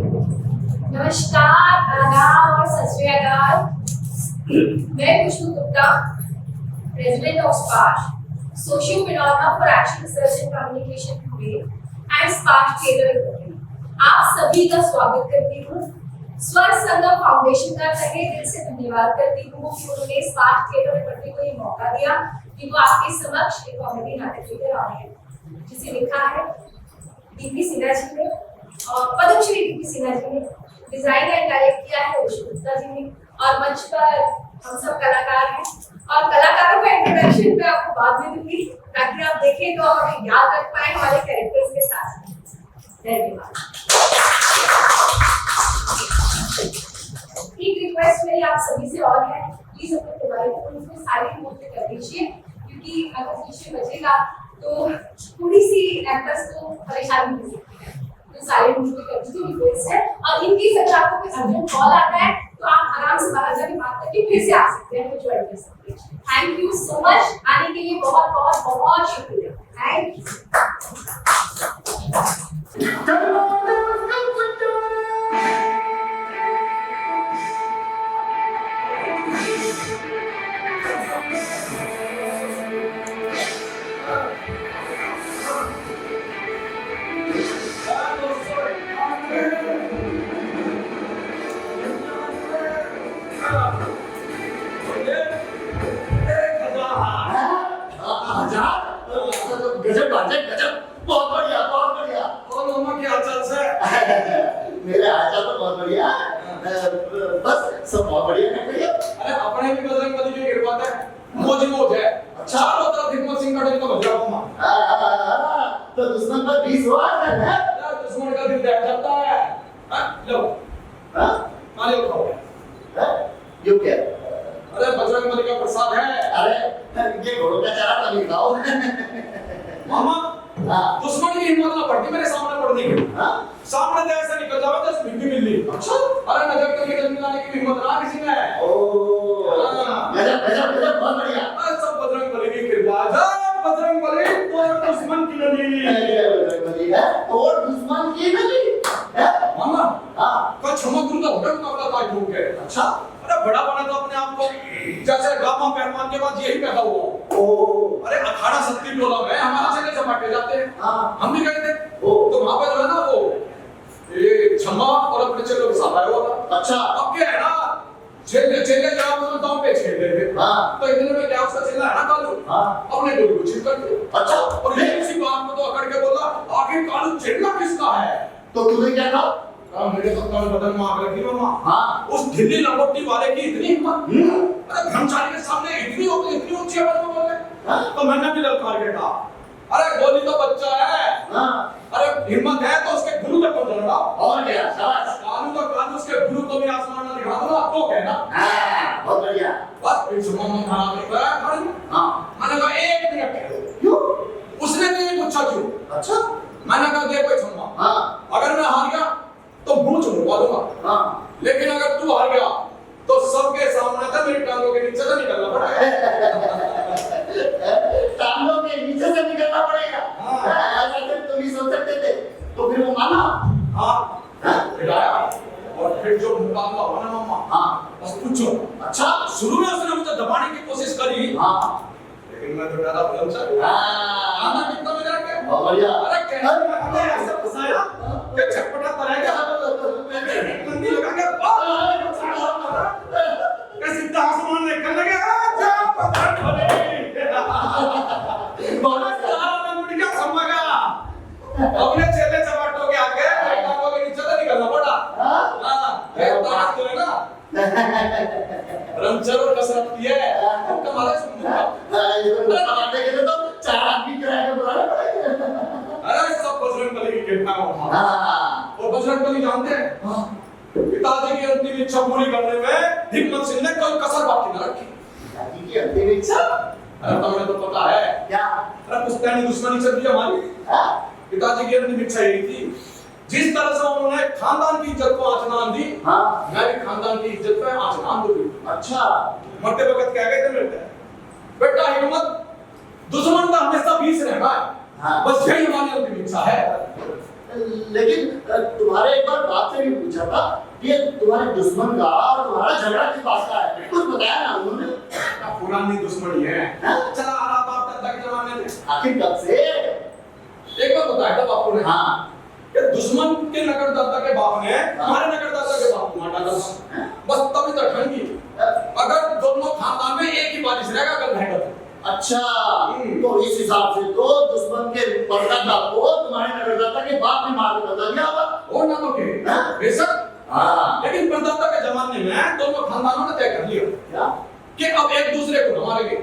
नमस्कार, आदाब और सत श्री अकाल। मैं Khushboo Gupta, president of Spark, socio phenomena for action research and communication today and Spark theatre. आप सभी का स्वागत करती हूँ। स्वर संगम फाउंडेशन का तहे दिल से धन्यवाद करती हूँ कि उन्होंने स्पार्क थिएटर इकट्ठे को ये मौका दिया कि वो आपके समक्ष एक कॉमेडी नाटक लेकर आ रहे हैं, जिसे लिखा है दीपी सिन्हा जी ने और पद्मश्री दीपी सिन्हा जी ने, डिजाइन एंड डायरेक्ट किया है ऋषि गुप्ता जी ने, और मंच पर हम सब कलाकार हैं। और कलाकारों का इंट्रोडक्शन मैं आपको बाद में दूंगी ताकि आप देखें तो हमें याद रख पाए हमारे कैरेक्टर्स के साथ। धन्यवाद। एक रिक्वेस्ट मेरी आप सभी से और है, प्लीज अपने मोबाइल फोन को साइलेंट मोड पे कर दीजिए, क्योंकि अगर पीछे बजेगा तो थोड़ी सी एक्टर्स को परेशानी हो सकती है, तो साइलेंट मोड पे कर दीजिए, रिक्वेस्ट है। और इनकी अगर आपको कोई अर्जेंट कॉल आता है तो आप आराम से बाहर जाके बात करके फिर से आ सकते हैं, कुछ ज्वाइन कर सकते हैं। थैंक यू सो मच, आने के लिए बहुत बहुत बहुत शुक्रिया। Thank you. गजब, बहुत बढ़िया, बहुत बढ़िया। और मामा क्या हालचाल से? मेरे हालचाल तो बहुत बढ़िया, बस सब बहुत बढ़िया है भैया। अरे अपने भी बजरंग बली की कृपा है, मौज मौज है। अच्छा चारों तरफ हिम्मत सिंह का डंका बज रहा मामा। तो दुश्मन पर 20 वार है ना? दुश्मन का दिल दहक जाता है। लो मालिक खाओ। यो क्या? अरे बजरंग बली का प्रसाद है। अरे ये घोड़ों का चारा तो नहीं खाओ। मामा दुश्मन की हिम्मत ना पड़ती मेरे सामने पड़ने की। सामने तो ऐसा निकल जाओ जैसे भिंडी मिली। अच्छा अरे नजर करके जमीन लाने की हिम्मत ना किसी में। ओ गजब गजब गजब, बहुत बढ़िया। सब बजरंग बली की कृपा है। बजरंग बली तो दुश्मन की नली। बजरंग बली है और दुश्मन की नली है मामा। हां क्षमा गुरु का होटल मुकाबला ताज हो गया। अच्छा अरे बड़ा बना तो अपने आप को जैसे गामा पहलवान के बाद यही पैदा हुआ। ओ अरे अखाड़ा सत्ती टोला में हमारे से कैसे बांटे जाते हैं। हम भी गए थे। ओ तो वहां पे जो है ना वो ये क्षमा और अपने चेलों के साथ आया हुआ था। अच्छा अब क्या है ना चेले चेले जहां पर दांव पे छेड़ रहे थे। तो इतने में क्या उसका चेला है ना कालू। अपने गोली को छीन कर दिया। अच्छा और ये इसी बात को तो अकड़ के बोला आखिर कालू छेड़ना किसका है। तो तूने क्या कहा? मेरे तो तन बदन में आग लगी मामा। हाँ उस ढिल्ली लंगोटी वाले की इतनी हिम्मत। अरे ब्रह्मचारी के सामने इतनी ऊंची आवाज में बोले। तो मैंने भी ललकार के कहा अरे गोली तो बच्चा है। अरे हिम्मत है तो उसके गुरु तक पहुंच जाना। और क्या शाबाश। कानू तो कानू उसके गुरु को भी आसमान में दिखा दूंगा तो कहना। बहुत बढ़िया। बस एक सुमन में खड़ा नहीं करा खड़ी। मैंने कहा एक मिनट। क्यों? उसने भी नहीं पूछा क्यों। अच्छा मैंने कहा दे कोई क्षमा। अगर मैं हार गया तो मुंह छुड़वा दूंगा। लेकिन अगर तू हार गया तो सबके सामने तो मेरी टांगों के नीचे से निकलना पड़ेगा। टांगों के नीचे से निकलना पड़ेगा। ऐसा फिर तुम ही सोच सकते थे। तो फिर वो माना? फिर आया और फिर जो मुकाबला हुआ ना मामा। बस पूछो। अच्छा शुरू में उसने मुझे दबाने की कोशिश करी। लेकिन मैं तो डरा बुलंद आना कितना में जाके। बहुत बढ़िया। अरे कैसे मैंने ऐसे फंसाया कि छटपटाता रह गया। कंदी लगा के कैसे आसमान में निकल गया। जा पत्थर ढोले। बहुत सारा मुझे क्या समझा। अपने चेले चबाटों के आगे टांगों के नीचे से निकलना पड़ा। ये ताकत तो है ना। रमचरो कसरत की है। कमाल है। इसको बनाने के लिए तो 4 आदमी किराए पे बुलाना पड़ेगा। अरे सब बजरंग बली की कृपा है। और बजरंग बली जानते हैं पिताजी की अंतिम इच्छा पूरी करने में हिम्मत सिंह ने कोई कसर बाकी न रखी। पिताजी की अंतिम इच्छा? अरे तुम्हें तो पता है क्या? अरे पुश्तैनी दुश्मनी चल रही हमारी। पिताजी की अंतिम इच्छा यही थी जिस तरह से उन्होंने खानदान की इज्जत को आंच ना दी। मैं भी खानदान की इज्जत पे आंच ना दूंगी। अच्छा मरते वक्त क्या कहते मिलते हैं बेटा हिम्मत दुश्मन का हमेशा बीच रहना है। बस यही हमारी अंतिम इच्छा है। लेकिन तुम्हारे एक बार बात से भी पूछा था कि तुम्हारे दुश्मन का और तुम्हारा झगड़ा किस बात का है, कुछ बताया ना उन्होंने? पुरानी दुश्मनी है, चला आ रहा बाप दादा के जमाने से। आखिर कब से? एक बार बताया था बापू ने, हाँ कि दुश्मन के नगर दादा के बाप ने हमारे नगर दादा के बाप को मार डाला था। बस तभी तो ठंडी, अगर दोनों खानदान में एक ही बारिश रहेगा कल रहेगा। अच्छा, तो इस हिसाब से तो दुश्मन के परदादा को तुम्हारे नगरदाता के बाप ने मार के बता दिया होगा। और ना तो के बेशक, लेकिन परदादा के जमाने में दोनों खानदानों ने तय कर लिया क्या कि अब एक दूसरे को न मारेंगे,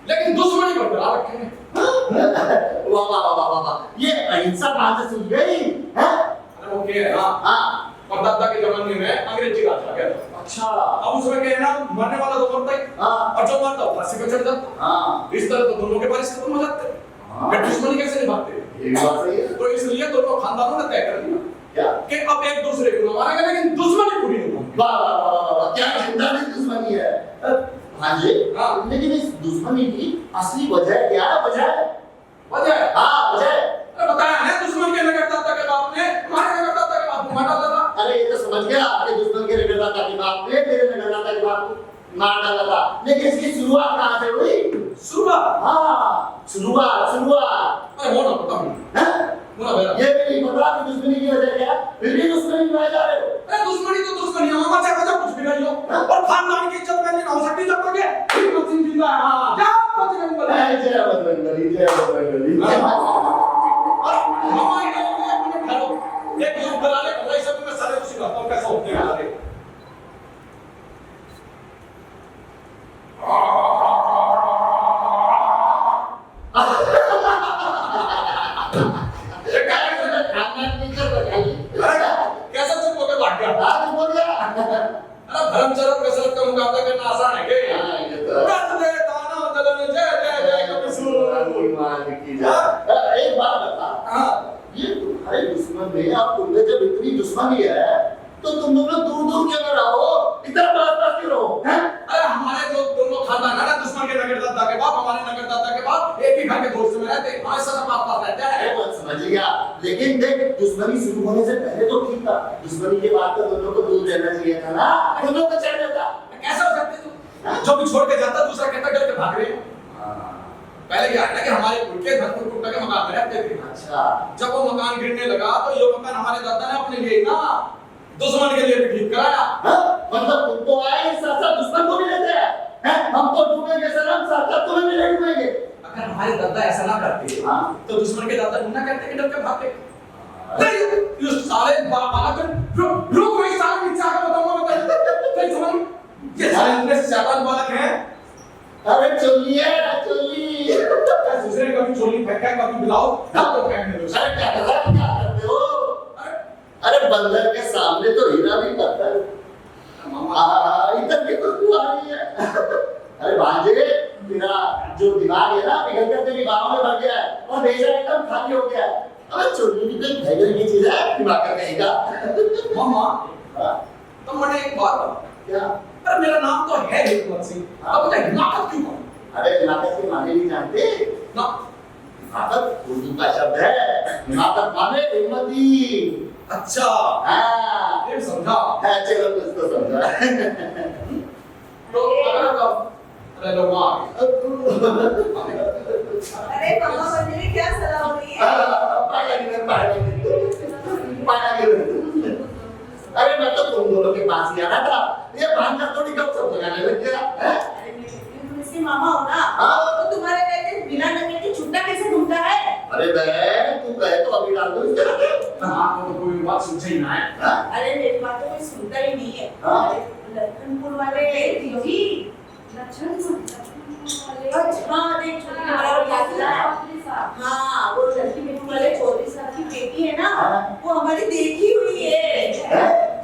लेकिन दुश्मनी बरकरार रखेंगे। वाह वाह वाह वाह वाह, ये अहिंसा कहाँ से सूझ गई? अरे वो क्या है ना, हाँ परदादा के जमाने में अंग्रेजी राज आ गया था। अच्छा, अब उसमें क्या है ना, मरने वाला तो मरता ही, और जो मरता वो फांसी पे चढ़ जाता। इस तरह तो दोनों के बारिश खत्म हो जाते, फिर दुश्मनी कैसे निभाते? ये बात सही है। तो इसलिए दोनों खानदानों ने तय कर लिया क्या कि अब एक दूसरे को न मारेंगे, लेकिन दुश्मनी पूरी नहीं होगी। वाह वाह वाह वाह वाह, क्या जिंदानी दुश्मनी है। हाँ जी, लेकिन इस दुश्मनी की असली वजह क्या है? वजह? हाँ वजह। अरे बताया है, दुश्मन के नगरदाता के बाप ने हमारे नगरदाता के बाप को मार डाला था। अरे ये तो समझ गया कि दुश्मन के नगरदाता के बाप ने तेरे नगरदाता के बाप को मार डाला था, लेकिन इसकी शुरुआत कहाँ से हुई? शुरुआत? हाँ शुरुआत। अरे वो ना पता मुझे, वो ना मेरा। ये भी नहीं पता कि दुश्मनी की वजह क्या है, फिर भी दुश्मनी निभाए जा रहे हो। अरे दुश्मनी तो दुश्मनी है, मामा चाहे वजह कुछ भी नहीं हो, और खानदान की इज्जत में नहीं हो सकती जब तक ये हिम्मत सिंह जिंदा है। हाँ क्या बजरंग बली, जय बजरंगबली, जय बजरंगबली। मामा ये एक मिनट ठहरो, एक युद्ध करा ले, भाई सब मैं सारे उसी का हूं, कैसा होते हैं सारे। कैसा चुप होकर भाग गया? अरे धर्मचरण कसरत का मुकाबला करना आसान है क्या? व्रत दे दाना दलन जय जय जय कपिसूर। एक बात बता, ये तुम्हारे दुश्मन में अब तुमने जब इतनी दुश्मनी है तो तुम दोनों दूर दूर क्यों न रहो, इतना पास क्यों रहो? अरे हमारे जो दोनों खानदान है ना, दुश्मन के नगरदाता के बाप, हमारे नगरदाता के बाप एक ही घर के दोस्त में रहते, हमेशा सब पास रहते हैं। बात समझ गया, लेकिन देख दुश्मनी शुरू होने से पहले तो ठीक था, दुश्मनी के बाद तो दोनों को दूर रहना चाहिए था ना, दोनों को चढ़ जाता। कैसे हो सकते तुम? जो भी छोड़ के जाता दूसरा कहता डर के भाग रहे हो। पहले क्या है ना कि हमारे उनके घर पर कुत्ता के मकान में रहते थे। अच्छा, जब वो मकान गिरने लगा तो ये मकान हमारे दादा ने अपने लिए ना दुश्मन के लिए भी ठीक कराया। मतलब तुम तो आए साथ साथ दुश्मन को भी लेते हैं, हम तो डूबेंगे सनम, साथ साथ तुम्हें भी नहीं डूबेंगे। अगर हमारे दादा ऐसा ना करते तो दुश्मन के दादा ना कहते कि डर के भागते। नहीं ये साले बालक रुक वही साले नीचे आके बताऊंगा मैं तेरे समझ ये साले अंदर से शैतान बालक हैं। अरे चोली दूसरे कभी चोली फेंका कभी बुलाओ तो फेंकने दो। अरे क्या करते हो? अरे बंदर के सामने तो हीरा भी पत्थर। इधर की खुशबू आ रही है। अरे भांजे, तेरा जो दिमाग है ना पिघल कर तेरी बाहों में भर गया है और भेजा एकदम खाली हो गया है। अबे चोरी भी कोई भैगल की चीज है, दिमाग का कहेगा। मामा तुम मुझे एक बात बताओ। क्या? अरे मेरा नाम तो है हिम्मत सिंह, अब मुझे हिमाकत क्यों कहो? अरे हिमाकत के माने नहीं जानते ना, हिमाकत उर्दू का शब्द है, हिमाकत माने हिम्मती। अच्छा हाँ ये समझा। चलो कुछ तो समझा। तो अरे लो माँ अरे पापा मंदिर क्या सलाह हो रही है? अरे मैं तो तुम दोनों के पास ही आ रहा था, ये भांजा थोड़ी गपशप लगाने लग गया। अरे तुम इसके मामा हो ना, तो तुम्हारे रहते बिना नंगे के छुट्टा कैसे घूमता है? अरे बहन तू कहे तो अभी डाल दो इसके। आपको तो कोई बात समझ ही ना है। अरे मेरी बात तो कोई सुनता ही नहीं है। लखनपुर वाले दीदी हाँ देख छोटी हाँ वो लखनपुर वाले चौधरी साहब की बेटी है ना, वो हमारी देखी हुई है।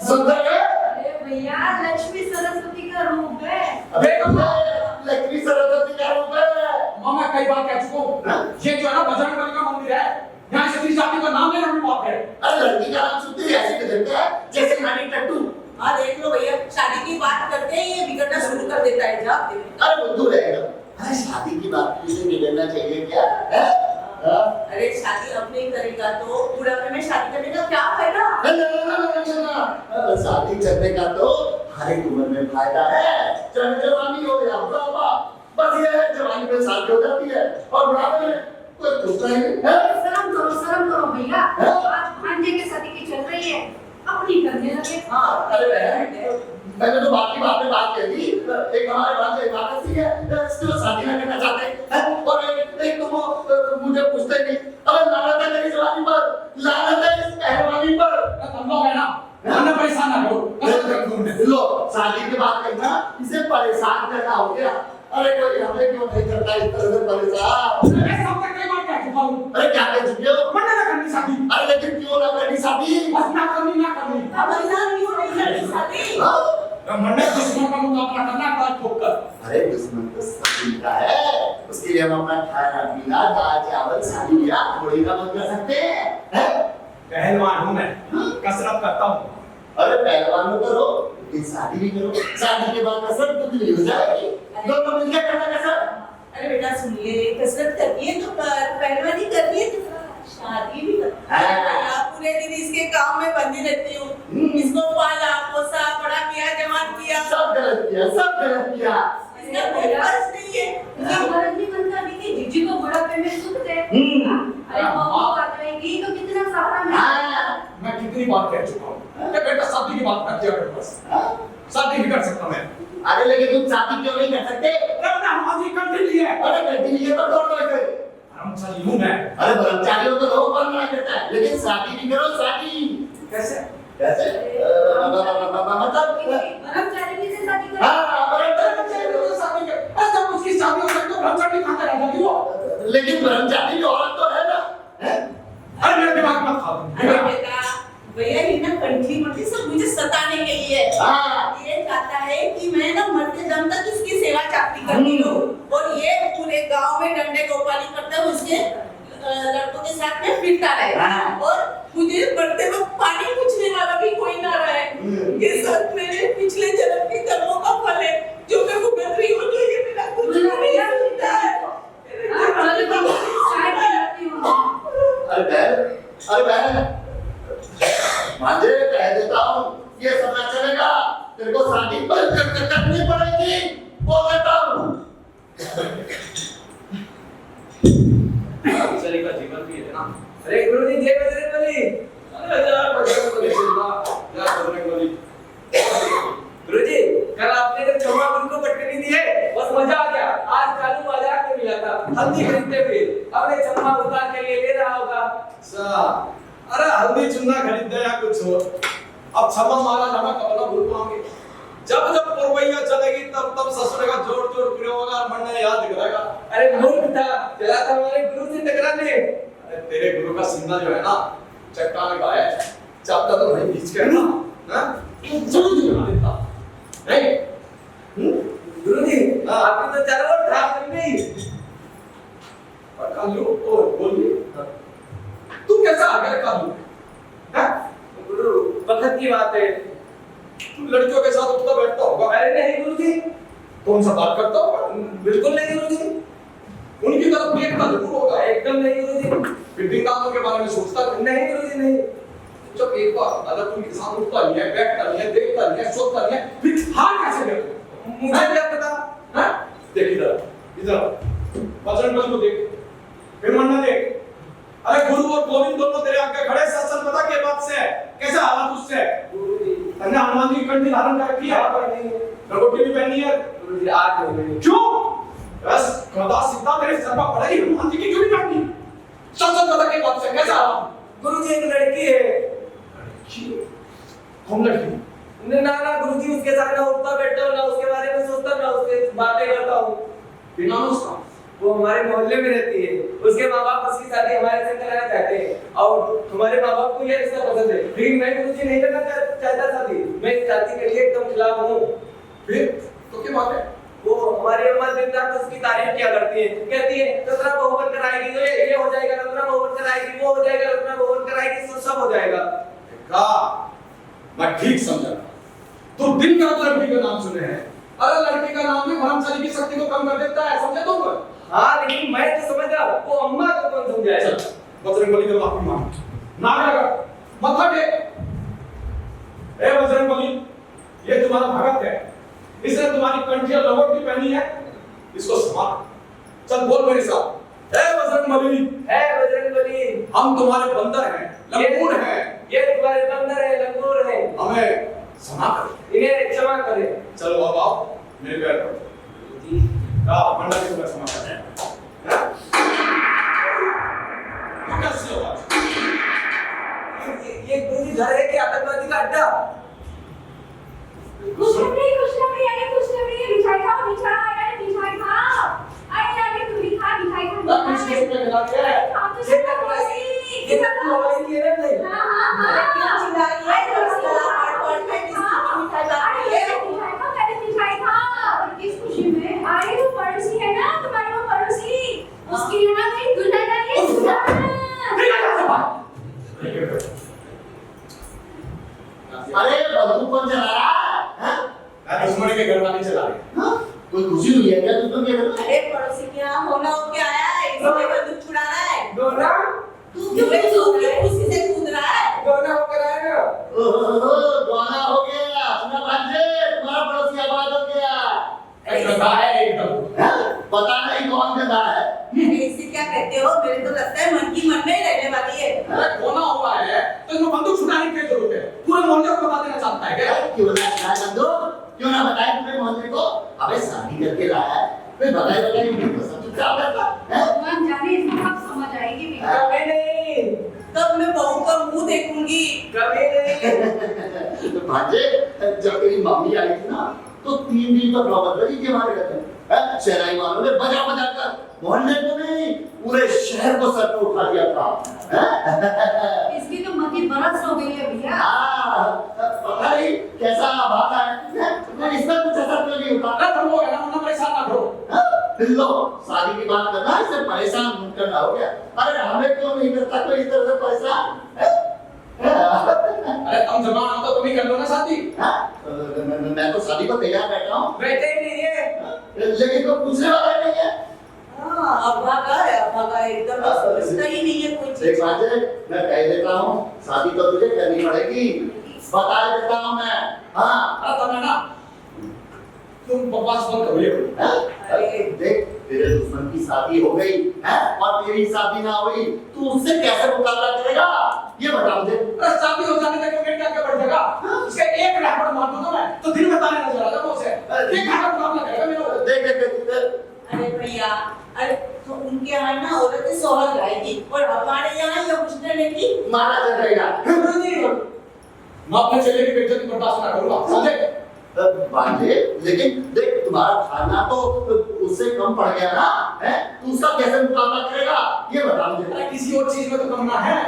सुंदर है? अरे भैया लक्ष्मी सरस्वती का रूप है। लक्ष्मी सरस्वती का रूप है। मामा कई बार कह चुका हूँ, ये जो है ना बजरंगबली का मंदिर है, यहाँ से जाति का नाम लेना भी पाप है। अरे लड़की का नाम सुनते ही ऐसे बदलता है जैसे खाली टट्टू। हाँ देख लो भैया, शादी की बात करते हैं ये बिगड़ना शुरू कर देता है। जा अरे बुद्धू रहेगा। अरे शादी की बात किसी बिगड़ना चाहिए क्या है? अरे शादी अब नहीं करेगा तो बुढ़ापे में शादी करने का क्या फायदा? शादी करने का तो हर एक उम्र में फायदा है, चाहे जवानी हो या बुढ़ापा। बस ये है जवानी में शादी हो जाती है और बुढ़ापे में कोई पूछता ही नहीं है। शर्म करो भैया। आज भांजे के शादी की चल रही है, अपनी करने लगे। हाँ, अरे बहन, मैंने तो बात में बात कह दी। एक हमारे भांजे इमारत सी है, इसको शादी नहीं करना चाहते हैं और एक तो वो मुझे पूछते नहीं। अबे लानत है तेरी जवानी पर, लानत है इस पहलवानी पर। तुम लोग है ना, वरना परेशान ना करो। लो, शादी की बात करना, इसे परेशान करना हो गया। अरे कोई हमें क्यों नहीं करता इस तरह से परेशान? मैं सब तक कई बार कह चुका हूँ। अरे क्या कह चुके हो? मना ना करनी शादी। अरे लेकिन क्यों ना करनी शादी? बस ना करनी, ना करनी। अब ऐसा क्यों नहीं करनी शादी? मन्ने दुश्मन का मुकाबला करना काज ठोकर। अरे दुश्मन तो सभी का है, उसके लिए हम अपना खाना पीना दाल चावल शादी ब्याह थोड़ी का बंद कर सकते हैं? पहलवान हूँ मैं, कसरत करता हूँ। अरे पहलवान करो, लेकिन शादी भी करो। शादी के बाद कसरत तो भी हो जाएगी, दोनों मिलकर करना कसरत। अरे बेटा सुनिए, कसरत करनी है तो कर, पहलवानी करनी है तो कर, शादी भी कर। हाँ। पूरे दिन इसके काम में बंदी रहती हूँ, इसको पाला पोसा बड़ा किया जवान किया। सब गलत किया, सब गलत किया। इसका कोई फर्ज नहीं है। फर्ज नहीं बनता कि जीजी को बुढ़ापे में सुख दे। अरे वो बात रहेगी तो कितना सहारा मिलेगा। मैं कितनी बार कह चुका हूँ कि बेटा शादी की बात मत किया करो बस। शादी भी कर सकता मैं। अरे लेकिन तुम शादी क्यों नहीं कर सकते? अरे हमारी कंट्री है। अरे करती नहीं है तो कौन करे? ब्रह्मचारी हूँ मैं। अरे ब्रह्मचारियों तो लोग कौन मना करता है, लेकिन शादी भी करो शादी। कैसे? कैसे? मतलब ब्रह्मचारी से शादी करो। हाँ, ब्रह्मचारी तो शादी कर। अरे जब उसकी शादी हो सकती तो ब्रह्मचारी कहाँ रह जाती वो? लेकिन ब्रह्मचारी भी औरत तो है ना? अरे मेरे दिमाग मत खा तुम। अरे बेटा भैया ये ना कंट्री मट्टी सब मुझे सताने के लिए हाँ। ये चाहता है कि मैं ना मरते दम तक इसकी सेवा चाकरी करती रहूं और ये पूरे गांव में डंडे गोपाली करता हुआ उसके लड़कों के साथ में फिरता रहे। हाँ। और मुझे मरते वक्त पानी पूछने वाला भी कोई ना रहे। ये सब मेरे पिछले जन्म के कर्मों का फल है जो मैं भुगत रही हूँ, जो ये मेरा कुछ नहीं सुनता है। अरे बहन, भांजे कह देता हूँ ये सब ना चलेगा, तेरे को शादी करनी पड़ेगी, बोल देता हूँ। ब्रह्मचारी का जीवन भी है ना। अरे गुरुजी जय बजरंगबली। अरे यार बजरंगबली जिंदा, यार बजरंगबली। गुरुजी कल आपने जब क्षमा गुरु को पटकनी दी है, बस मजा आ गया। आज कालू बाजार में मिला था, हल्दी खरीदते हुए। अब ये क्षमा उतार के लिए ले रहा होगा। अच्छा, अरे हल्दी चुन्ना खरीदते या कुछ हो। अब क्षमा माला नमक अपना भूल पाओगे। जब जब पुरवैया चलेगी तब तब ससुर का जोर जोर प्रिय होगा और मन में याद करेगा। अरे मूर्ख था, चला था हमारे गुरु से टकराने। अरे तेरे गुरु का सीना जो है ना, चट्टान का है, चाहता तो भाई खींच के ना, हां जरूर बना देता। नहीं गुरुजी आपकी तो चारों ओर ठाक बन गई। और कालू ओ बोलिए, तू कैसा आ गया कालू? हां गुरु वक्त की बात है, तू लड़कियों के साथ उठता बैठता होगा। अरे नहीं गुरुजी। कौन सा बात करता होगा? बिल्कुल नहीं गुरुजी। उनकी तरफ देखता जरूर होगा। एकदम नहीं गुरुजी। फिटिंग कामों के बारे में सोचता नहीं गुरुजी नहीं। जब एक बार अगर तुम किसान उठता नहीं है, बैठता नहीं है, देखता नहीं है, सोचता नहीं है, फिर हार कैसे गए? मुझे क्या पता? हां देख इधर बजरंगबली को देख, फिर मन्ना देख। अरे गुरु और गोविंद दोनों तेरे आगे खड़े, सत्संग पता के बात से कैसा हालत उससे? गुरुजी तन्ने हनुमान जी कंठी धारण कर रखी है, लंगोटी भी पहनी है। गुरुजी आज नहीं। क्यों? बस गदा सीधा तेरे सर पर पड़ा ही, हनुमान जी की क्यों नहीं पहनी? सत्संग पता के बात से कैसा हाल? गुरुजी एक लड़की है। लड़की? कौन लड़की? ना ना गुरुजी उसके साथ ना उठता बैठता हूँ, ना उसके बारे में सोचता, ना उससे बातें करता हूँ। बिना उसका वो हमारे मोहल्ले में रहती है। उसके माँ बाप उसकी शादी हमारे से कराना चाहते हैं और हमारे माँ बाप को ये रिश्ता पसंद है, लेकिन मैं गुरुजी नहीं करना चाहता शादी। मैं इस शादी के लिए एकदम खिलाफ हूँ। फिर तो क्या बात है? वो हमारी अम्मा दिन रात उसकी तारीफ किया करती है, कहती है रत्ना बहू बनकर आएगी तो ये हो जाएगा, रत्ना बहू बनकर आएगी वो हो जाएगा, रत्ना बहू बनकर आएगी तो सब हो जाएगा। का मैं ठीक समझा। तो दिन रात लड़की का नाम सुने हैं। अरे लड़की का नाम भी ब्रह्मचारी की शक्ति को कम कर देता है, समझे तुम? हाँ लेकिन मैं तो समझा वो अम्मा को कौन समझाएगा। बजरंगबली का माफी मांग नागा मत्था टेक। ए बजरंगबली ये तुम्हारा भगत है, इसने तुम्हारी कंठिया लंगोटी पहनी है, इसको संभाल। चल बोल मेरे साथ, ए बजरंगबली। है बजरंगबली, हम तुम्हारे बंदर हैं, लंगूर हैं। ये तुम्हारे बंदर है, लंगूर है, हमें क्षमा कर, इन्हें क्षमा करे। चलो अब आओ मेरे पैर पर। मंडा के तुम्हें क्षमा कर कैसे होगा? ये गुरुजी घर है कि आतंकवादी का अड्डा? खुशखबरी यानी खुशखबरी, मिठाई खाओ, मिठाई खाओ। अरे यार तू भी खा, मिठाई खा। अब किस चीज पे खिला दिया है? ये तक मोबाइल की है नहीं? हां क्या चिल्ला रही है? मिठाई खा। किस खुशी में? अरे वो पड़ोसी है ना, तुम्हारे वो पड़ोसी, उसके यहाँ गई दुल्हन आई है। अरे बंदूक कौन चला रहा है? दुश्मनी के घर वाले चला रहे। हाँ? कोई खुशी हुई है क्या तुम के घर? अरे पड़ोसी के यहाँ होना हो क्या आया है? इसमें बंदूक छुड़ा रहा है। दोना तू क्यों खुशी से कूद रहा है? दोना होकर आएगा। ओहो दोना हो गया। सुना भांजे तुम्हारा पड़ोसी आबाद हो गया। एक गधा है एकदम। हाँ? पता नहीं कौन गधा है। इसे क्या कहते हो? मेरे तो लगता है मन की मन में ही रहने वाली है। अरे कोना हुआ है तो इसमें बंदूक छुड़ाने की क्या जरूरत है? पूरे मोहल्ले को बता देना चाहता है क्या? क्यों ना बताए बंदूक? क्यों ना बताए पूरे मोहल्ले को? अबे शादी करके लाया है, कोई बताए मुझे सब चुपचाप रहता है। भगवान जाने इसको कब समझ आएगी बेटा। कभी नहीं, तब मैं बहू का मुंह देखूंगी। कभी नहीं। तो भांजे जब तेरी मम्मी आई थी ना तो 3 दिन तक नौबत लगी थी हमारे घर में। शहनाई वालों ने बजा बजा कर मोहल्ले को नहीं पूरे शहर को सर पे उठा दिया था। इसकी तो मति बरस हो गई है भैया। पता नहीं कैसा भागा है, मैं इसमें कुछ असर क्यों नहीं होता। अरे तुम लोग है ना मुन्ना परेशान ना करो। लो शादी की बात करना इससे परेशान करना हो गया। अरे हमें क्यों नहीं करता कोई इस तरह से परेशान? अरे तुम जवान हो तो तुम ही कर लो ना शादी। मैं तो शादी को तैयार बैठा हूँ, बैठे ही नहीं है। लेकिन कोई पूछने वाला नहीं है। अब भागा एकदम सोचता ही नहीं है कोई एक चीज। बात है, मैं कह देता हूँ शादी तो तुझे करनी पड़ेगी, बता देता हूँ मैं। हाँ अरे तुम है ना तुम बकवास बंद करो ये। अरे देख तेरे दुश्मन की शादी हो गई है और तेरी शादी ना हुई, तू उससे कैसे मुकाबला करेगा ये बता मुझे। अरे शादी हो जाने तक क्रिकेट क्या बढ़ जाएगा? उसके एक रैकेट मार दूं मैं तो दिन में ताने नजर आ जाएगा उसे। ये कहां का मुकाबला करेगा मेरा? देख अरे भैया, अरे तो उनके यहाँ ना औरतें सोहर गाएगी और हमारे यहाँ ये हुस्न ने की मारा जाएगा। गुरुजी मैं अपने चेले की बेइज्जती बर्दाश्त ना करूंगा, समझे? बांधे लेकिन देख तुम्हारा खाना तो उससे कम पड़ गया ना, है तू उसका कैसे मुकाबला करेगा ये बता मुझे। अरे किसी और चीज में तो कम ना है।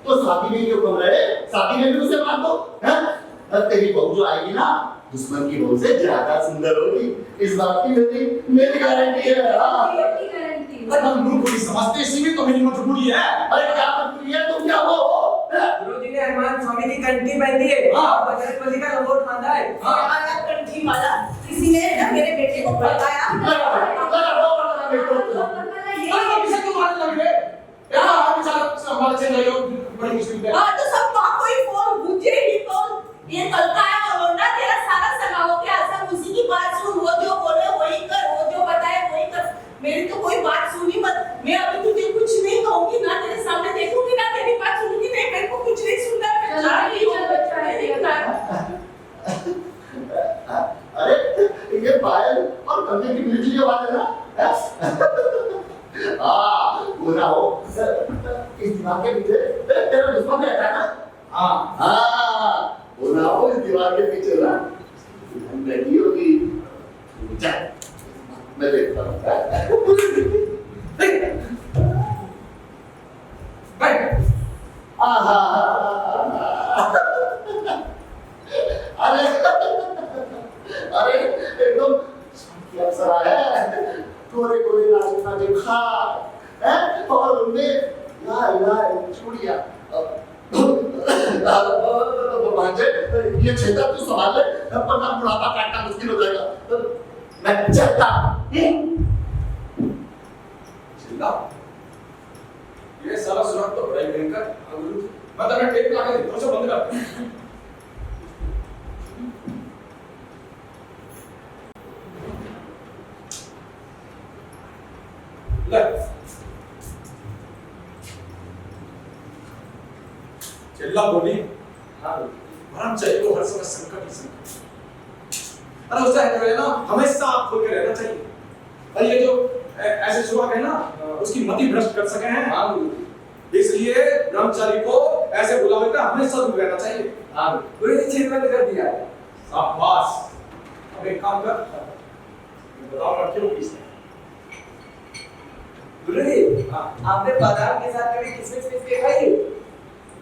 तो शादी में क्यों कम रहे? शादी में भी उसे मार दो, हैं? तेरी बहू जो आएगी ना दुश्मन की बहू से ज्यादा सुंदर होगी, इस बात की मेरी गारंटी है। अरे तुम मूर्ख को नहीं समझते, इसी में तो मेरी मजबूरी है। अरे क्या मजबूरी है? तुम क्या हो? गुरुजी ने हनुमान स्वामी की कंठी पहनी है। हाँ। बजरंगबली का लंगोट बांधा है। हाँ। हमारा कंठी माला किसी ने ना मेरे बेटे को बताया। अरे तुम किसे क्यों मारने लगे? यार आप बेचारा हमारे से नहीं हो बड़ी मुश्किल पे। हाँ तो सब माँ को ही फोन बुझे ही फोन। ये कल का आया और ना तेरा सारा सगा हो गया, सब उसी की बात सुन, वो जो बोले वही कर, वो जो बताए वही कर। मेरी तो कोई बात सुनी मत। मैं अभी तुझे कुछ नहीं कहूंगी, ना तेरे सामने देखूंगी, ना तेरी बात सुनूंगी। नहीं, मेरे को कुछ नहीं सुनना है। मैं जा रही हूँ। अरे ये पायल और कंधे की बिजली आवाज है ना? पूरा हो इस दीवार के पीछे तेरा दुश्मन रहता है ना? हाँ पूरा हो इस दीवार के पीछे ना बैठी होगी। चल मैं देखता हूँ। अरे अरे एकदम अप्सरा है, गोरे गोरे नाचे नाचे खा है और उनमें लाल लाल चूड़ियां। भांजे ये क्षेत्र तू संभाल ले वरना बुढ़ापा काटना मुश्किल हो जाएगा। मैं चलता। चल दरवाजा बंद कर। ले चिल्ला बोली वरन चाहिए को हर समय संकट ही संकट। अरे उसका है ना हमेशा आप खुल के रहना चाहिए। और ये जो ऐसे शुरुआत है ना उसकी मति भ्रष्ट कर सके हैं। हाँ इसलिए ब्रह्मचारी को ऐसे बुलावे का हमेशा दूर रहना चाहिए। हाँ पूरी चीज मैंने कर दिया। शाबाश। अब एक काम कर बताओ ना क्यों पीसते गुरुजी आपने बादाम के साथ कभी किसमिस पीस के खाई?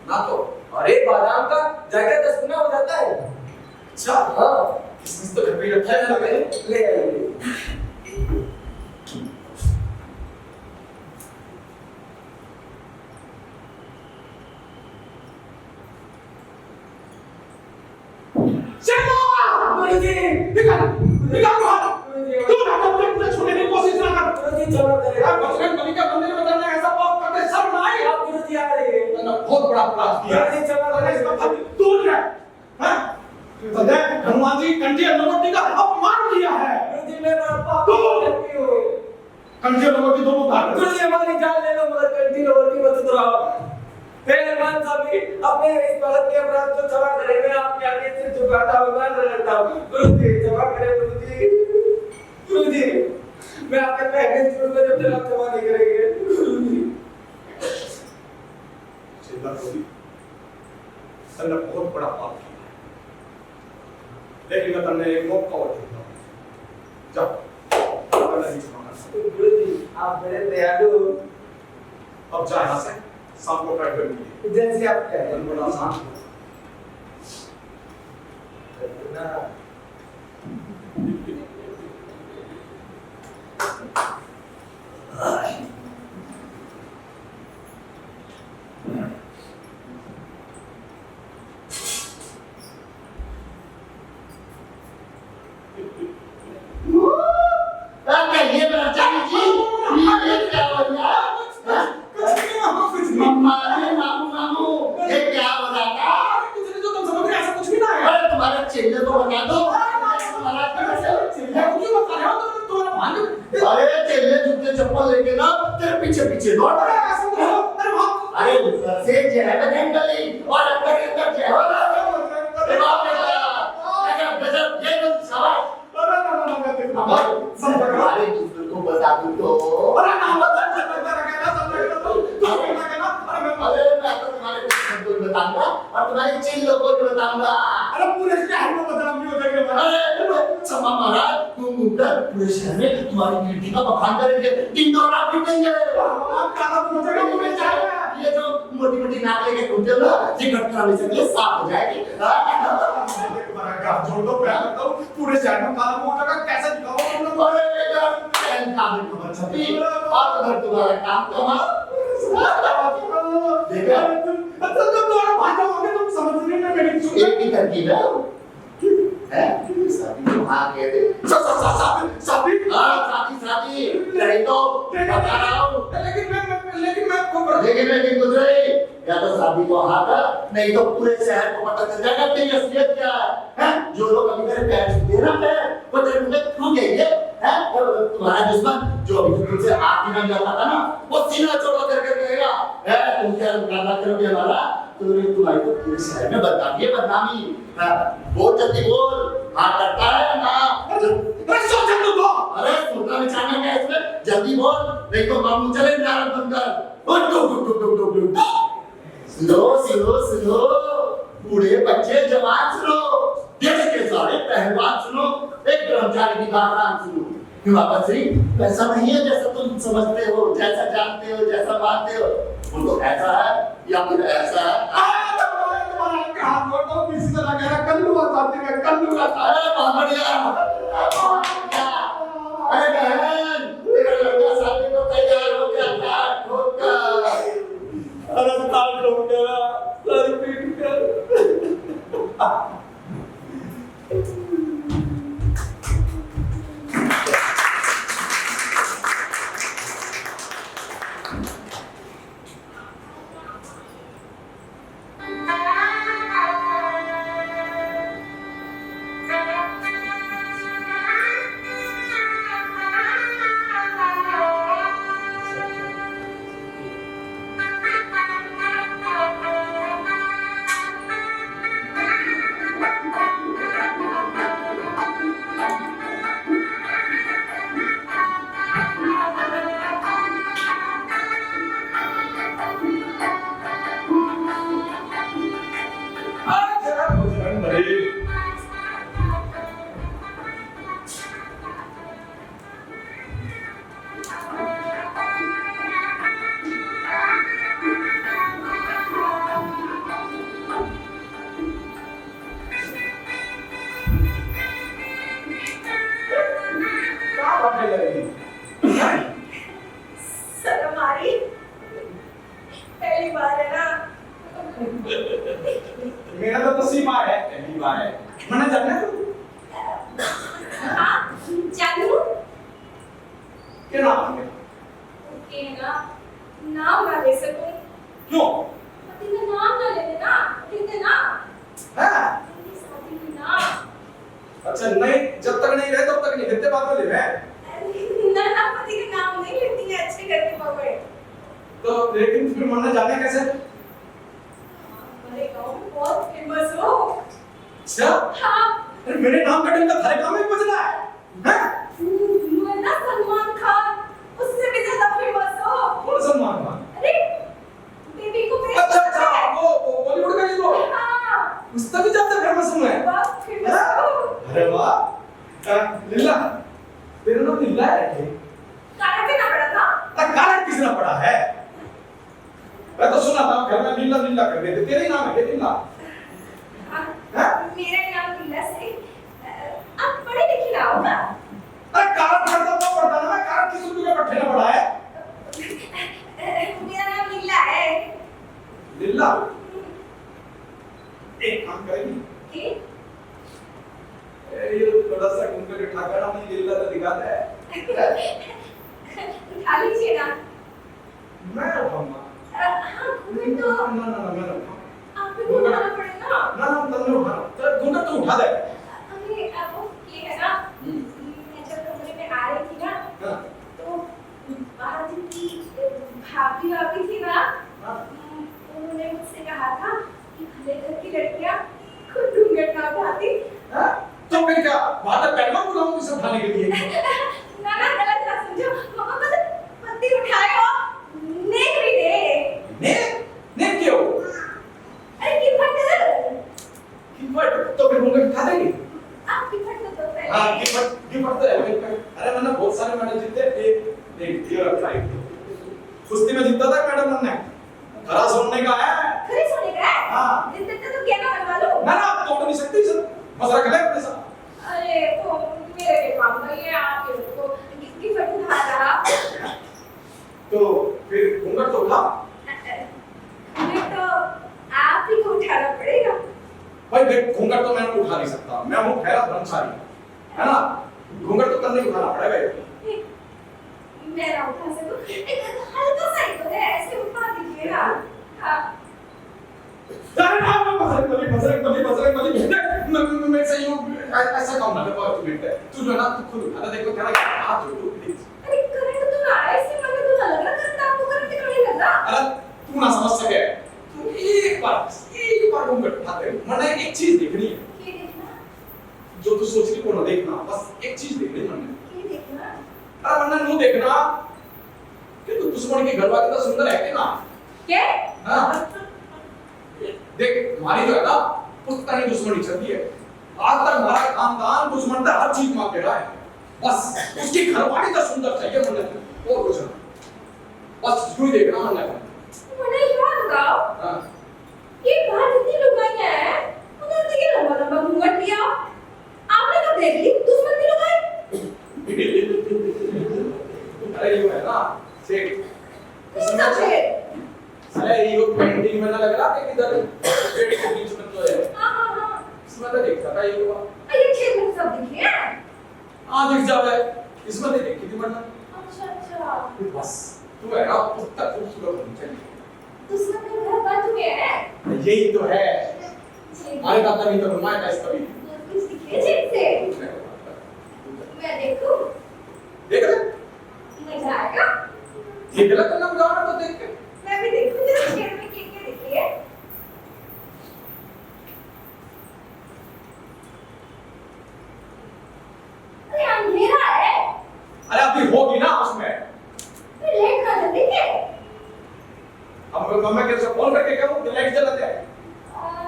ना तो। अरे बादाम का जायका 10 गुना हो जाता है। अच्छा हाँ किसमिस तो घर पे ही रखा है ना मैंने। ले आइए। गुरुजी निकाल बाहर। तू ना मुझे छूने की कोशिश ना कर। गुरुजी चलो करे। यार बजरंग बली का मंदिर में जाना ऐसा पाप करते शर्म ना आई? आप गुरुजी आ रहे हैं। मैंने बहुत बड़ा अपराध किया। गुरुजी चलो करे। इसका फल दूर है। हैं? सदैव हनुमान जी कंठी और लंगोटी का अपमान किया है। गुरुजी मैं पाप करती हूँ। कंठी और लंगोटी दोनों उतार दो। गुरुजी हमारी जान ले लो मगर कंठी और की मत उतराओ। हनुमान साहब अपने इस भगत के अपराध को क्षमा करें। मैं आपके आगे सिर झुकाता हूँ मान रहता हूँ। गुरुजी क्षमा करें गुरुजी। गुरुजी मैं आपके पैर छूऊंगा जब तक आप क्षमा नहीं करेंगे। गुरुजी चिल्ला बोली तन्ने बहुत बड़ा पाप किया लेकिन मैं तन्ने एक मौका और देता हूँ। जब तन्ने नहीं क्षमा कर सकता। गुरुजी आप बड़े दयालु। अब जा यहाँ से शाम को बैठ कर मिलिए। जैसे आप कहें। तन बड़ा आसान ना ये ब्रह्मचारी जी ये क्या हो गया? मम्मा ने मामू ये क्या हो रहा था? कुछ नहीं जो तुम समझ रहे ऐसा कुछ भी ना है। अरे तुम्हारे चेले को बता दो। तुम्हारा चिल्ला को क्यों बता रहे हो? तुम तुम्हारा भांज। अरे चेले जूते चप्पल लेके ना तेरे पीछे पीछे दौड़ रहा है। ऐसा नहीं हो। अरे वहाँ अरे ऊपर से जय बजरंग बली और अंदर जय हो रहा है। अरे बाप रे बाप गजब ये तो सवाल। हमारे दूसरे को बता दूं तो अरे नाम बता रखा ना अरे मैं तो तुम्हारे को बताऊंगा और तुम्हारे चेलों को भी बताऊंगा। अरे पूरे शहर में बदनाम नहीं हो जाएगा। अरे क्षमा महाराज तुम उधर पूरे शहर में तुम्हारी कीर्ति का बखान करेंगे दिन दौरा पीटेंगे। काला हो जाएगा तुम्हें चाहिए। ये जो मोटी मोटी नाक लेके घूमते हो ना ये कटकरा में से साफ हो जाएगी। जोड़ दो प्यार करता हूँ पूरे शहर में काला हो जाएगा। कैसे दिखाओ तुम लोग? अरे यार काम में खबर छपी और उधर तुम्हारा काम कमा देखा तुम दोनों भाइयों हो गए। तुम समझ नहीं रहे मेरी चुप। एक ही तरकीब है शादी तो हाँ कह दे शादी शादी नहीं तो बता रहा हूँ लेकिन मैं लेकिन कुछ नहीं या तो शादी को हाँ कर नहीं तो पूरे शहर को पता चल जाएगा तेरी असलियत क्या है। जो लोग अभी तेरे पैर छूते हैं ना पैर वो तेरे मुंह में थूक देंगे हैं। तुम्हारा दुश्मन जो अभी तक तुझसे आग नहीं जाता था ना वो सीना चौड़ा करके कहेगा है तुम क्या मुकाबला करोगे हमारा तो तुम्हारी तो पूरे शहर में बदनामी बोल जल्दी बोल हाँ करता है ना। अरे सोच तुम तो अरे सोचना विचारना क्या इसमें जल्दी बोल नहीं तो मामू चले नारद बनकर। सुनो बूढ़े बच्चे जवान सुनो देश के सारे पहलवान सुनो एक ब्रह्मचारी की दास्तान सुनो। क्यों बाबा श्री ऐसा नहीं है जैसा तुम समझते हो जैसा जानते हो जैसा मानते हो वो तो ऐसा है या फिर ऐसा है। हाथ जोड़ता हूँ किसी तरह कह रहा कल्लू आती है कल्लू आता है। बहुत बढ़िया अरे बहन तेरा लड़का शादी को तैयार हो गया था ठोकर। अरे ताल ठोक गया सर पीट कर। मेरा तो नसीब है पहली बार है मैंने जानना तू हाँ जानू क्या नाम है ओके ना नाम ना ले सकूं क्यों पति का नाम ना ले लेना ठीक है ना है मेरी शादी की ना अच्छा नहीं जब तक नहीं रहे तब तक नहीं कितने बाद में ले मैं ना ना पति का नाम नहीं लेती है अच्छे घर के बगैर तो लेकिन फिर मरने जाने कैसे हमारे गांव में बहुत फेमस हो अच्छा हाँ अरे मेरे नाम का डंका थारे गांव में बजना है मैं ना सलमान खान उससे भी ज्यादा फेमस हो कौन सलमान खान अरे बेबी को फेमस अच्छा अच्छा वो बॉलीवुड का हीरो हाँ उसका भी ज्यादा फेमस हूं मैं बहुत फेमस हो अरे वाह लीला तेरा नाम लीला है क्या काला के ना पड़ा था काला किसने पड़ा है मैं तो सुना था घर में लीला लीला कर देते तेरे नाम है लीला हाँ, मेरा नाम लीला से आप पढ़े लिखे ना हो ना अरे काला पढ़ता तो पढ़ता ना मैं काला किस रुपए का पट्टे ना पड़ा है मेरा नाम लीला है लीला एक काम करेगी कि ये थोड़ा सा घूम के ठाकर ना मुझे लीला तो दिखाता है खा लीजिए ना मैं उठाऊंगा हाँ घूमने तो ना मैं उठाऊंगा आपको भी उठाना पड़ेगा ना तन्ने उठा चल घूम तो उठा दे अरे अब ये है ना मैं जब कमरे में आ रही थी ना हाँ तो बाहर की भाभी थी ना हाँ उन्होंने मुझसे कहा था कि भले घर की लड़कियां खुद घूंघट ना उठाती हाँ तो फिर क्या बात है पहला बुलाऊं इसे उठाने के लिए ना ना गलत ना समझो मम्मा बस पत्ती उठाए हो नेक भी दे ने क्यों अरे की गिफ्ट तो फिर घूंघट उठा देगी आप की फट तो पहले हाँ गिफ्ट तो है अरे मैंने बहुत सारे मेडल जीते एक ये रखा है कुश्ती में जीता था मैडम मैंने खरा सोने का है खरी सोने का है हाँ जितने तो क्या ना बनवा लो ना तोड़ नहीं सकती सर बस रख ले अपने साथ अरे तो मेरे के काम का ये आप ये तो किसकी फट उठा रहा तो फिर घूंघट तो उठा ये तो आप ही को उठाना पड़ेगा भाई देख घूंघट तो मैं उठा नहीं सकता मैं हूँ खैरा ब्रह्मचारी है ना घूंघट तो करने उठाना पड़ेगा मैं ना उठा सकूं एक हल्का सा ही तो है ऐसे उठा दीजिए ना हाँ अरे ना बसरंग बली मैं से यूं ऐसा काम ना कर तू जो ना तू खुद उठा देखो तेरा हाथ जोड़ प्लीज अरे करंट तो ना है इससे मन तो ना लग रहा करंट आपको करंट दिखाने लगा अरे तू ना समझ सके तू एक बार घूंघट उठा दे मैंने एक चीज देखनी है ये देखना जो तू सोच रही वो ना देखना बस एक चीज देखनी मैंने ये देखना अरे वरना नू देखना कि तू दुश्मन के घर वाले तो सुंदर है ना क्या हां देख हमारी जो है ना पुश्तनी दुश्मनी चलती है आज तक हमारा खानदान दुश्मन से हर चीज मांग रहा है बस उसकी घरवाली तो सुंदर चाहिए मुझे और कुछ नहीं बस यूं ही देखना मैंने मैंने याद लगाओ हां ये बात इतनी लुगाई है उन्होंने तो ये लंबा लंबा घूंघट लिया आपने कब देख ली दुश्मन की लुगाई अरे यूं है ना सेठ किस तरह से अरे ये पेंटिंग में ना लग रहा है किधर पेड़ के बीच में तो है हाँ इसमें तो देखता था ये हुआ ये खेत में सब दिखे हैं हां दिख जावे इसमें तो देखी थी वरना अच्छा बस तू है ना पुख्ता खूबसूरत होनी चाहिए दुश्मन का घर बन चुके हैं यही तो है अरे दादा नहीं तो घुमाए था इसका भी कुछ दिखे जिनसे मैं देखूं देख ले मजा आएगा देख ले तुमने बुलाना तो देख के मैं भी देखूं जरा खेत में क्या दिखे है अरे अंधेरा है अरे अभी होगी ना उसमें तो लेट कर देंगे अब मम्मी कैसे फोन करके कहूं कि लाइट जला दे हाँ?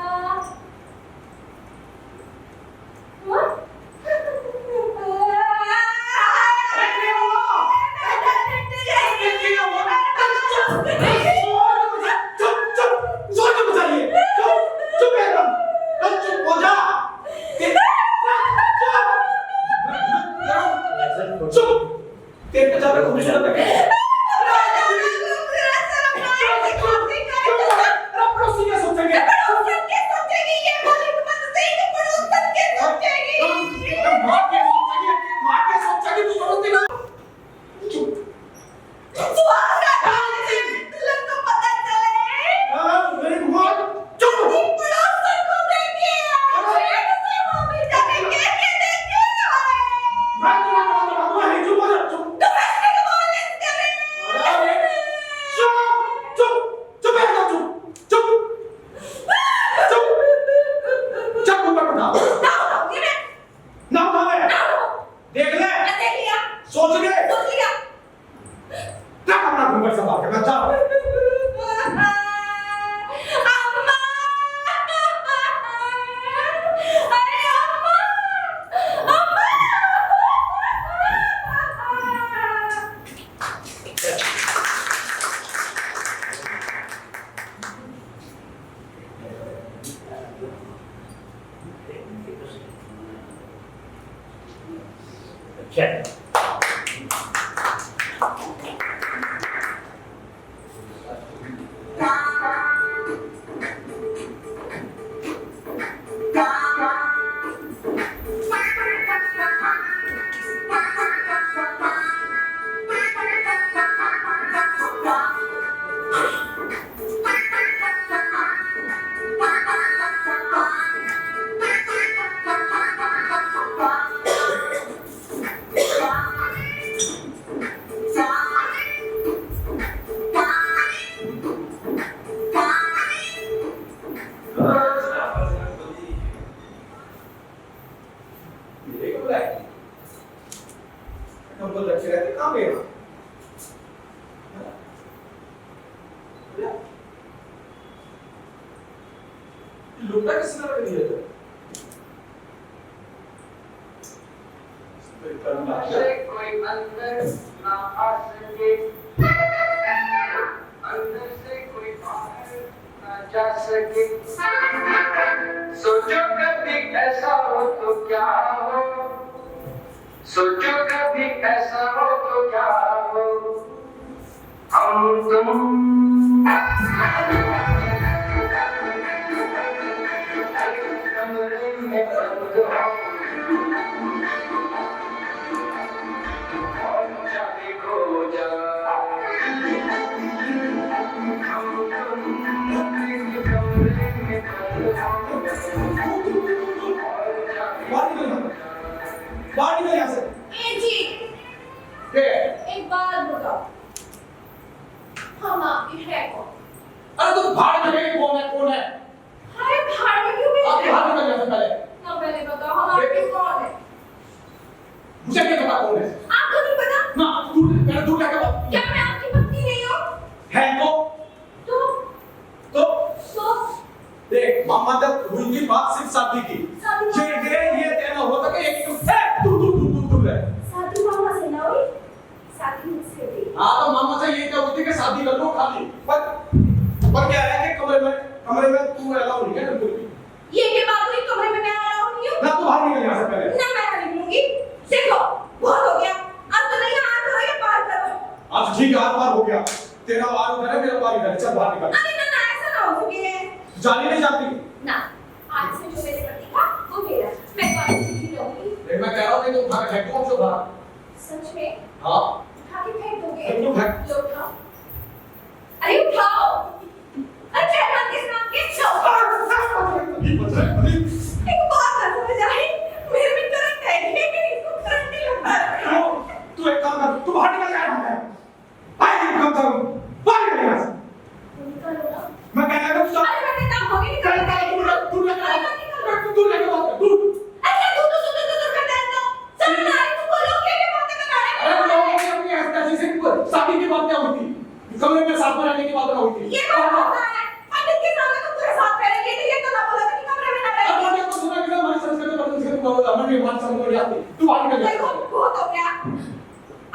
Check. लुकड़ा किसने रख दिया है? कोई अंदर ना आ सके, अंदर से कोई बाहर ना जा सके। सोचो कभी ऐसा हो तो क्या हो, सोचो कभी ऐसा हो तो क्या हो, हम तुम कमरे में बंद हो और चाबी खो जाए, हम तुम एक कमरे में बंद हो और चाबी बाहर निकल यहाँ से। ए जी, एक बात बताओ, हम आपके हैं कौन? अरे तुम बाहर निकल गई, कौन है कौन है? अरे बाहर में क्यों आप भेज बाहर निकल यहाँ से पहले। ना पहले बताओ हम आपके कौन है? मुझे क्या पता कौन है? आपको नहीं पता? ना दूर मेरा दूर क्या बात क्या मैं आपकी पत्नी नहीं हूँ? है तो तो देख मामा जब हुई थी बात सिर्फ शादी की, शादी ये तेरा होता कि एक तू है। शादी मामा से ना हुई, शादी मुझसे हुई। हाँ तो मामा से ये क्या होती कि शादी कर लो खाली, पर क्या है कि कमरे में तू अलाउ नहीं है बिल्कुल भी। ये के बाद हुई कमरे में मैं अलाउ नहीं हूँ? ना तू बाहर निकल यहाँ से पहले। ना मैं नहीं निकलूंगी। देखो बहुत हो गया, अब तो नहीं हाथ धरो या पार करो। आज ठीक है, हाथ पार हो गया, तेरा वार उधर है मेरा वार इधर है, चल बाहर निकल। अरे ना ऐसा ना हो सके। जानी नहीं जाती ना आज से जो मेरे पति का वो मेरा, मैं कभी नहीं रहूंगी। देख मैं कह रहा हूँ नहीं तो उठा के फेंक दूँ आपसे बाहर। सच में हाँ उठा के फेंक दोगे? फेंक दूँ, फेंक। लो उठाओ, अरे उठाओ, अरे क्या नाम किस नाम के एक बात ना समझ आई, मेरे में करंट है, इसको करंट नहीं लगता है। तू एक काम कर, तू बाहर निकल यहाँ से। आए कम से कम बाहर निकल यहाँ से। निकलो ना। मैं कह रहा हूँ अरे मैंने काम हो गई, निकल दूर लेके बात कर, दूर। अच्छा तू करता है तो समझ ना आई, तू बोलो क्या बातें बना रहा अरे है? लोगों की अपनी ऐसी शादी की बात क्या हुई थी, कमरे में साथ में रहने की बात ना हुई थी। ये कौन होता है? पंडित के सामने तो पूरे साथ कह रही है, ये तो ना बोला था कि कमरे में ना अब रहेगी। बोलिए तो सुना कि हमारी संस्कृति पर हमारी मान सम्मान नहीं आती, तू बाहर निकल देखो जा। बहुत हो गया,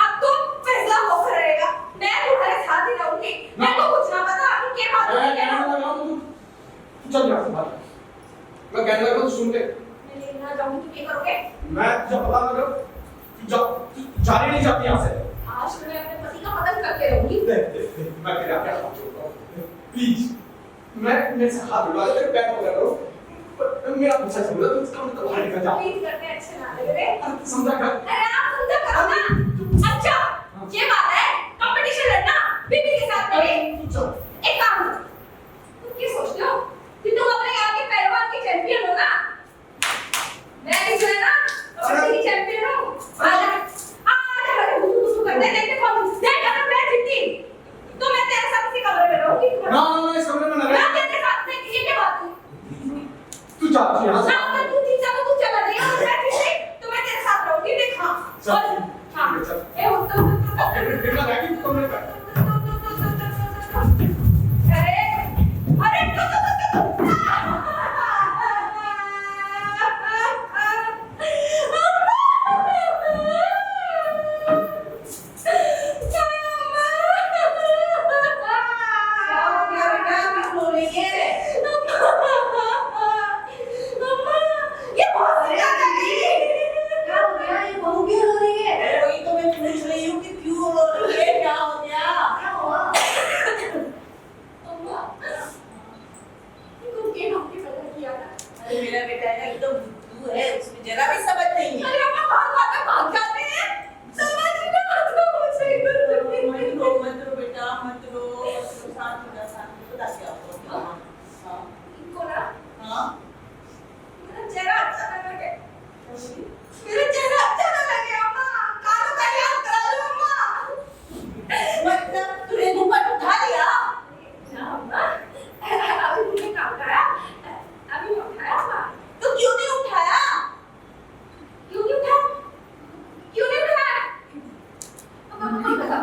अब तो फैसला होकर रहेगा, मैं तुम्हारे साथ ही रहूंगी। मैं तो कुछ ना पता कि क्या बात मैं है। कहने लगा हूँ तू चल यहाँ से बाहर। मैं कहने लगा तू सुन ले, मैं लेना जाऊंगी तो क्या करोगे? मैं तुझे पता लगा तू जाने नहीं जाती यहाँ से। आज तो मैं अपने पति का कत्ल करके रहूंगी। देख मैं तेरा क्या हाथ जोड़ता हूँ प्लीज, मैं मेरे से हाथ मिला तेरे पैर पकड़ लो, पर मेरा पीछा छोड़ दे, तू कम तो बाहर निकल जा। प्लीज करने अच्छे ना लग रहे। अरे समझा कर। अरे आप समझा करो ना। अच्छा ये बात है, कंपटीशन लड़ना बीबी के साथ में। तू चल। एक काम करो, तुम क्या सोचते हो कि तुम अपने यहाँ के पहलवान के चैंपियन हो ना? मैं भी जो है ना कबड्डी की चैंपियन हूँ। आजा तू करते देखते कौन देख अगर मैं जीती तो मैं तेरे साथ इसी कमरे में रहूंगी। ना इस कमरे में ना मैं रह, तेरे साथ नहीं, ये क्या बात हुई? तू जा यहाँ से। ना अगर तू जीता तो तू चला जाएगा, और मैं जीती तो मैं तेरे साथ रहूंगी। देख हाँ चल। हाँ चल। ए उत्तर फिर मैं बैठी हूँ कमरे पे। मेरा बेटा है ना एकदम बुद्धू है, उसमें जरा भी समझ नहीं है। अरे अम्मा भाग जाते हैं, समझ नहीं आता मुझे। मत रो बेटा, मत रो, शांत हो जा, बता क्या हुआ। हाँ इनको ना हाँ मेरा चेहरा अच्छा ना लगे, मेरा चेहरा अच्छा ना लगे अम्मा, कानों का इलाज करा लो अम्मा। मतलब तूने घूंघट उठा लिया? ना अम्मा, अभी मुझे काम करा, अभी मैं उठाया अम्मा। तो क्यों नहीं उठाया? क्यों नहीं उठाया? क्यों नहीं उठाया? अम्मा बता।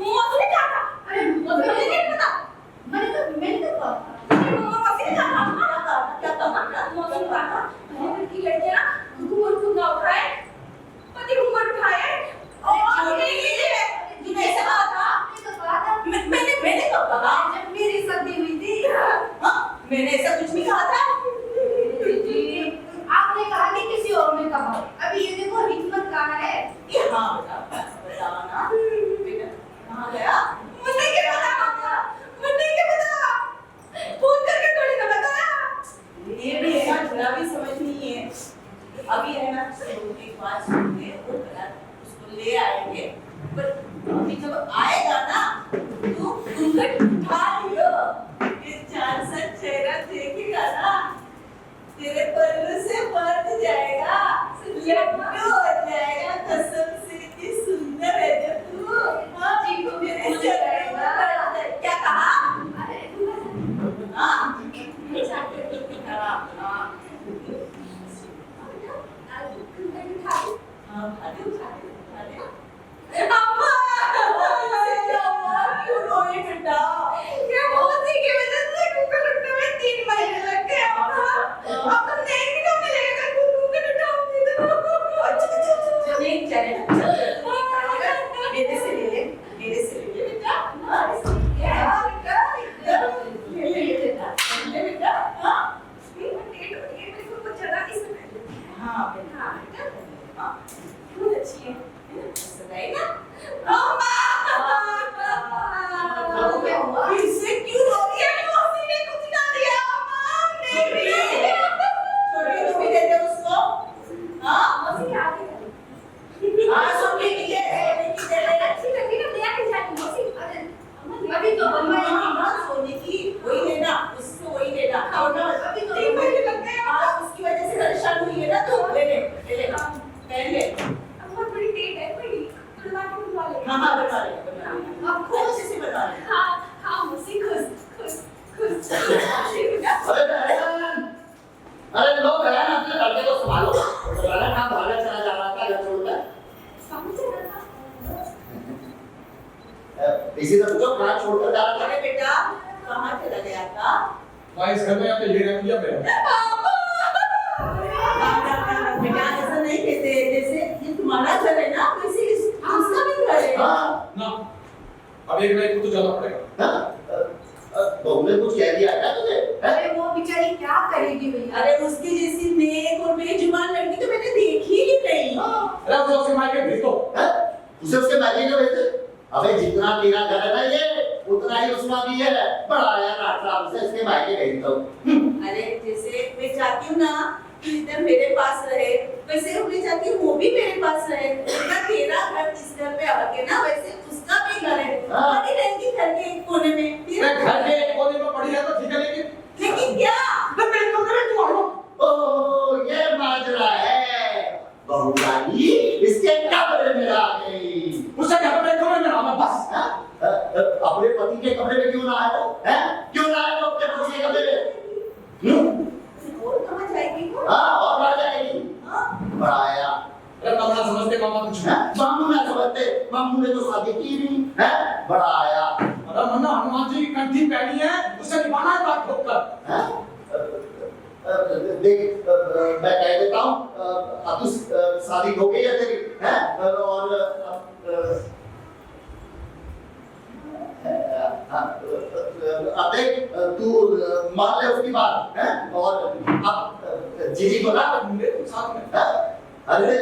मौसी ने कहा था। अरे मुझे नहीं पता। मैंने तो कहा था। मौसी ने कहा था अम्मा। क्या कहा? मौसी ने कहा था, घर की लड़कियां ना घूंघट खुद ना उठाए, पति घूंघट उठाए। और तूने ऐसा कहा था? मैंने कब कहा? जब मेरी शादी हुई थी। हाँ, मैंने ऐसा कुछ नहीं कहा था। आपने कहा कि किसी और ने कहा। अभी ये देखो हिकमत कहाँ है? ये हाँ बता ना बेटा, कहाँ गया? मुझे क्या पता, मुझे क्या पता, फोन करके थोड़ी ना बताया। ये भी है ना, थोड़ा भी समझ नहीं है। अभी है ना, एक बात सुनिए, वो कल उसको ले आएंगे, पर अभी जब आएगा ना तो घूंघट उठा लियो, ये चांद सा चेहरा देखेगा ना, तेरे पल्लू से बढ़ जाएगा, लड्डू हो जाएगा। कसम से इतनी सुंदर है जो तू। हाँ जी को मेरे चेहरे पर क्या कहा? अरे हाँ क्यों रोई बेटा? ये मौसी की वजह से घूंघट उठने में 3 महीने लग गए अम्मा। अब तो 1 महीना में लगेगा घूंघट उठाऊंगी तो। नहीं चलेगा, मेरे से ले ले बेटा। हाँ, ले बेटा। हाँ हाँ बेटा, हाँ बहुत अच्छी है सगाई ना। इससे क्यों रो रही है? मौसी ने कुछ ना दिया अम्मा, हमने भी। छोटी को भी दे दे उसको। हाँ मौसी क्या आगे करी? हाँ सोने की दे दे। अच्छी लगी ना, ले आके जाएंगे मौसी। अरे अम्मा अभी तो अम्मा हाँ सोने की वही लेना, उसको वही लेना। अभी तो 3 महीने लग गए। हाँ उसकी वजह से परेशान हुई है ना, तो ले ले पहन ले। अम्मा बड़ी डेट है, बड़ी बनवा के बनवा ले। हाँ हाँ बनवा ले अब खूब अच्छे से बनवा ले। हाँ हाँ मौसी खुश। अरे बहन, अरे लो बहन, अपने लड़के को संभालो। बहन कहाँ भागने चला जा रहा था घर छोड़कर? समझ रहा था। इसी से पूछो कहाँ छोड़कर जा रहा था? अरे बेटा कहाँ चला गया था? इस घर में आके ये रख लिया मेरा। बेटा ऐसा नहीं कहते, जैसे ये तुम्हारा घर है ना, वैसे उसका भी घर है। हाँ, ना अब एक नाइट को तो जाना पड़ेगा। हाँ, बहू ने कुछ कह दिया क्या तुझे? अरे वो बेचारी क्या करेगी भैया? अरे उसकी जैसी नेक और बेजुबान लड़की तो मैंने देखी ही नहीं। अरे उसे उसके मायके भेज दो। हैं? उसे उसके मायके क्यों भेजे? अबे जितना तेरा घर है ना ये, उतना ही उसका भी है। बड़ा यार आराम से इसके मायके भेजता हूँ। अरे जैसे मैं चाहती हूँ ना कि इधर मेरे पास रहे, वैसे मैं चाहती हूँ वो भी मेरे पास रहे। ना तेरा घर इस घर पे आके ना, वैसे उसका भी घर है। हाँ। पड़ी रहेगी घर के एक कोने में। मैं घर के एक कोने में पड़ी है तो ठीक है, लेकिन क्या? मैं मेरे कमरे में क्यों आ रहा हूँ? ओह, ये माजरा है। बहू रानी इसके कमरे में आ गई। उससे क्या मेरे कमरे में रहा बस। हाँ? अपने पति के कमरे में क्यों ना आए हो? हैं? क्यों ना आए हो अपने पति के कमरे में? और कहाँ जाएगी वो? हाँ, और आ जाएगी। हाँ? बढ़ाया। अरे कमरा समझते मामा कुछ हैं? मामू ना समझते, मामू ने तो शादी की नहीं, हैं? बढ़ाया। अरे मन्ना हनुमान जी की कंठी पहनी है, उसे निभाना है बात ठोक कर। हैं? देख, मैं कह देता हूँ, अब तू शादी हो गई है तेरी, हैं? और अब देख, तू मान ले उसकी बात, हैं? और अब जीजी को ना, मेरे साथ में हैं? अरे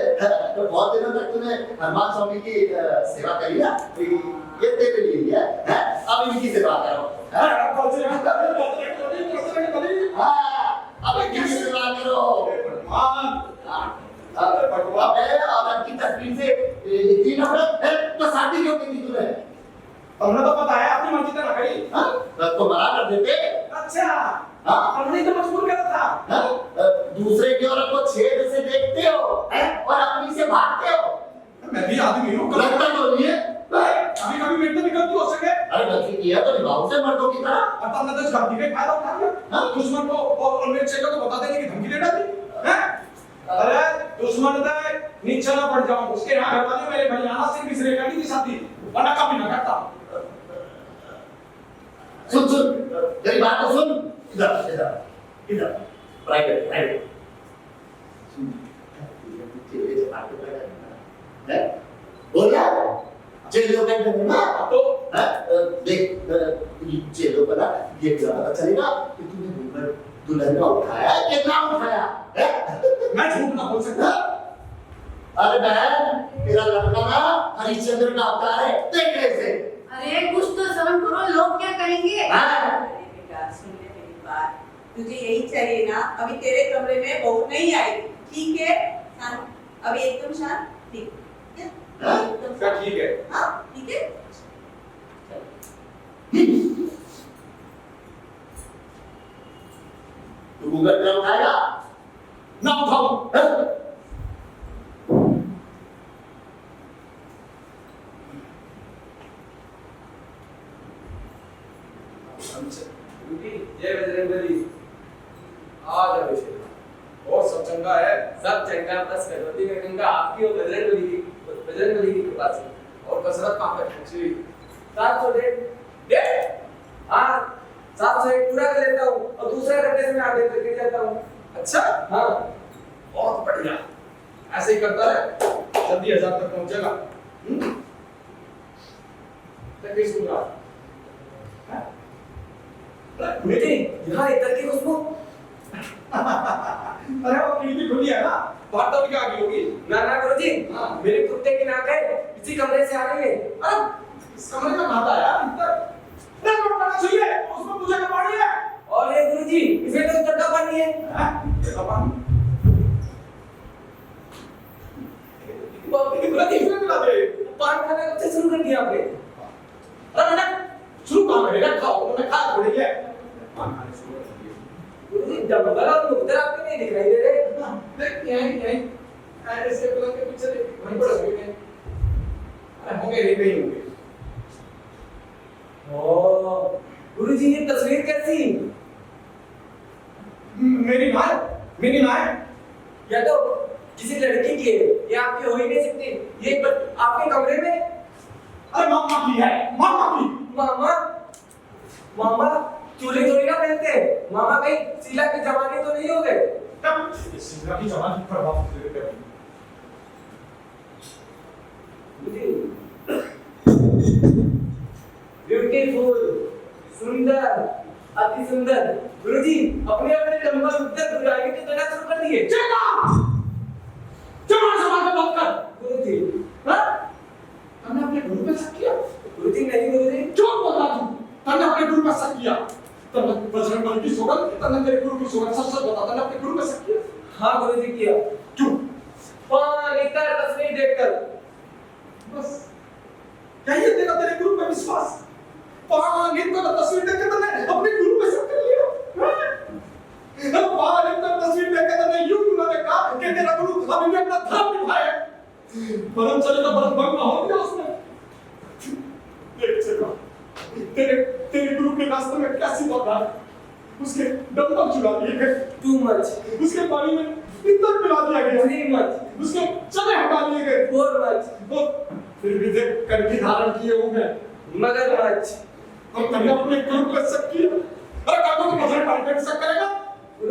तो बहुत दिनों तक तूने हनुमान स्वामी की सेवा करी ना, ये तेरे लिए है, हैं? अब इनकी सेवा करो, हैं? हाँ, अब इनकी सेवा भगवान। अरे भगवान है, औरत की तस्वीर से इतनी नफरत है तो शादी क्यों की थी तूने? तुमने तो पता है अपनी मर्जी से रखी। तो मना कर देते। अच्छा, हमने तो मजबूर करा था। दूसरे की औरत को छेद से देखते हो और अपनी से भागते हो। मैं भी आदमी हूँ, लगता तो नहीं है। कभी कभी मेरे से गलती हो सके। अरे गलती की है तो निभाओ से मर्दों की तरह। और तुमने तो इस गलती का फायदा उठा लिया। दुश्मन को और मेरे चेलों को बता देने की धमकी दे डाली। अरे दुश्मन दे नीचे ना पड़ जाऊं, उसके यहाँ घर वाले मेरे भैया से मिसरे करनी थी शादी, वरना कभी ना करता। सुन सुन, मेरी बात तो सुन। इधर इधर इधर, प्राइवेट प्राइवेट। सुन, तेरे से बात कर रहा है। बोल यार, जेलों में डरना तो देख जेलों पर ना ये पता चलेगा कि तूने दुल्हन का उठाया कि ना उठाया है? मैं झूठ ना बोल सकता। अरे बहन, तेरा लड़का ना हरिश्चंद्र का अवतार है, देख कैसे। अरे कुछ तो शर्म करो, लोग क्या कहेंगे? हाँ। बेटा सुन ले मेरी बात, तुझे यही चाहिए ना? अभी तेरे कमरे में बहू नहीं आएगी, ठीक है? शांत, अभी एकदम शांत, ठीक है? एकदम क्या ठीक है? हाँ ठीक है। तू गूगल पे उठाएगा ना उठाऊं। जय बजरंगबली। आ जाओ बेटे। और सब चंगा है। सब चंगा, बस भगवती में गंगा आपकी और बजरंगबली की कृपा से। और कसरत कहाँ पे पहुंची? 701 हाँ 701 पूरा कर लेता हूँ और दूसरा करने से मैं आगे तक गिर जाता हूँ। अच्छा, हाँ बहुत बढ़िया। ऐसे ही करता रहे, जल्दी 1000 तक पहुंचेगा। तकलीफ सुन रहा। बेटे यहाँ इधर की खुशबू। अरे वो खिड़की खुली है ना, बाहर तो क्या आगे होगी? ना ना गुरुजी, हाँ। मेरे कुत्ते की नाक है, इसी कमरे से आ रही है। अरे इस कमरे में खाता है यार अंदर। अरे रोटना चाहिए, उसमें पूजा का पानी है। और ये गुरुजी, इसमें तो चट्टा पानी है। देखा पानी। गुरुजी इसमें मिला दे। पान खाना कब से शुरू कर दिया आपने? अरे मैंने शुरू कहाँ करेगा? खाओ, मैंने खा थोड़ी है। पान खाने शुरू कर दिए। गुरुजी डबल और मुक्तर आपके नहीं दिखाई दे रहे। देख यहीं ऐसे पलंग के पीछे देख, वहीं पर होंगे। अरे होंगे नहीं कहीं होंगे। ओ गुरुजी ये तस्वीर कैसी? मेरी माँ है। या तो किसी लड़की की है, ये आपकी हो ही नहीं सकती। ये आपके कमरे में। अरे मामा की है, मामा की। मामा मामा चूल्हे थोड़ी ना पहनते हैं। मामा कहीं शीला के जमाने तो नहीं हो गए? तब शीला की जवानी पर बात करते हैं। ब्यूटीफुल, सुंदर, अति सुंदर। गुरुजी अपने अपने डंबल उत्तर दुरागे के देना शुरू कर दिए। चला जमाने से बात कर। गुरुजी हाँ? हमने अपने गुरु पे शक किया। गुरुजी नहीं गुरुजी। क्यों बोला तू? तन्ने अपने गुरु पे शक किया। तन्ने बजरंगबली की सोगंद, तन्ने तेरे गुरु की सोगंद, सच सच बता, तन्ने अपने गुरु पे शक किया। हाँ गुरुजी किया। क्यों? लिखकर तस्वीर देखकर। बस यही है तेरा तेरे गुरु पे विश्वास। तस्वीर देख के तन्ने अपने गुरु पे शक कर लिया। तस्वीर देख के तन्ने यूं क्यों ना देखा कि तेरा गुरु अभी भी अपना धर्म निभाए। परम चले तो परम भंग हो गया उसने। देख चला तेरे गुरु के रास्ते में कैसी बात है? उसके डंबल चुरा दिए गए। Too much. उसके पानी में इतना मिला दिया गया। Too much. उसके चने हटा लिए गए। Too much. तो फिर भी देख कड़की धारण किए होंगे। मगर much. और तन्ने अपने गुरु पे शक किया। अरे कागों को मजहब पानी पे शक करेगा?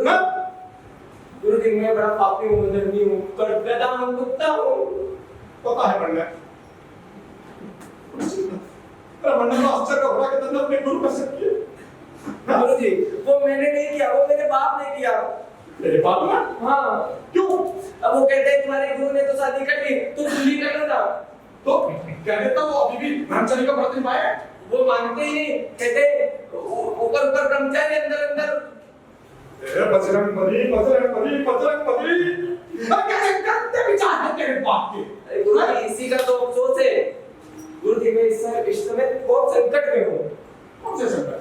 हाँ? गुरुजी मैं बड़ा पापी हूँ, धर्मी हूँ, गधा हूँ, कुत्ता हूँ। पता है बनना। अरे बनने को आश्चर्य हो रहा कि तन्ने अपने गुरु पे शक किया। गुरुजी वो मैंने नहीं किया, वो मेरे बाप ने किया। तेरे बाप ने? हाँ। क्यों? अब वो कहते हैं तुम्हारे गुरु ने तो शादी कर ली, तुम चुली कर लो ना। तो कह देता वो अभी भी ब्रह्मचर्य का व्रत निभाए। वो मानते ही नहीं, कहते ऊपर ऊपर ब्रह्मचारी अंदर अंदर बजरंग बली कैसे करते विचार है तेरे बाप के? अरे गुरुजी इसी का तो अफसोस है। गुरुजी मैं इस समय बहुत संकट में हूँ। कौन से संकट?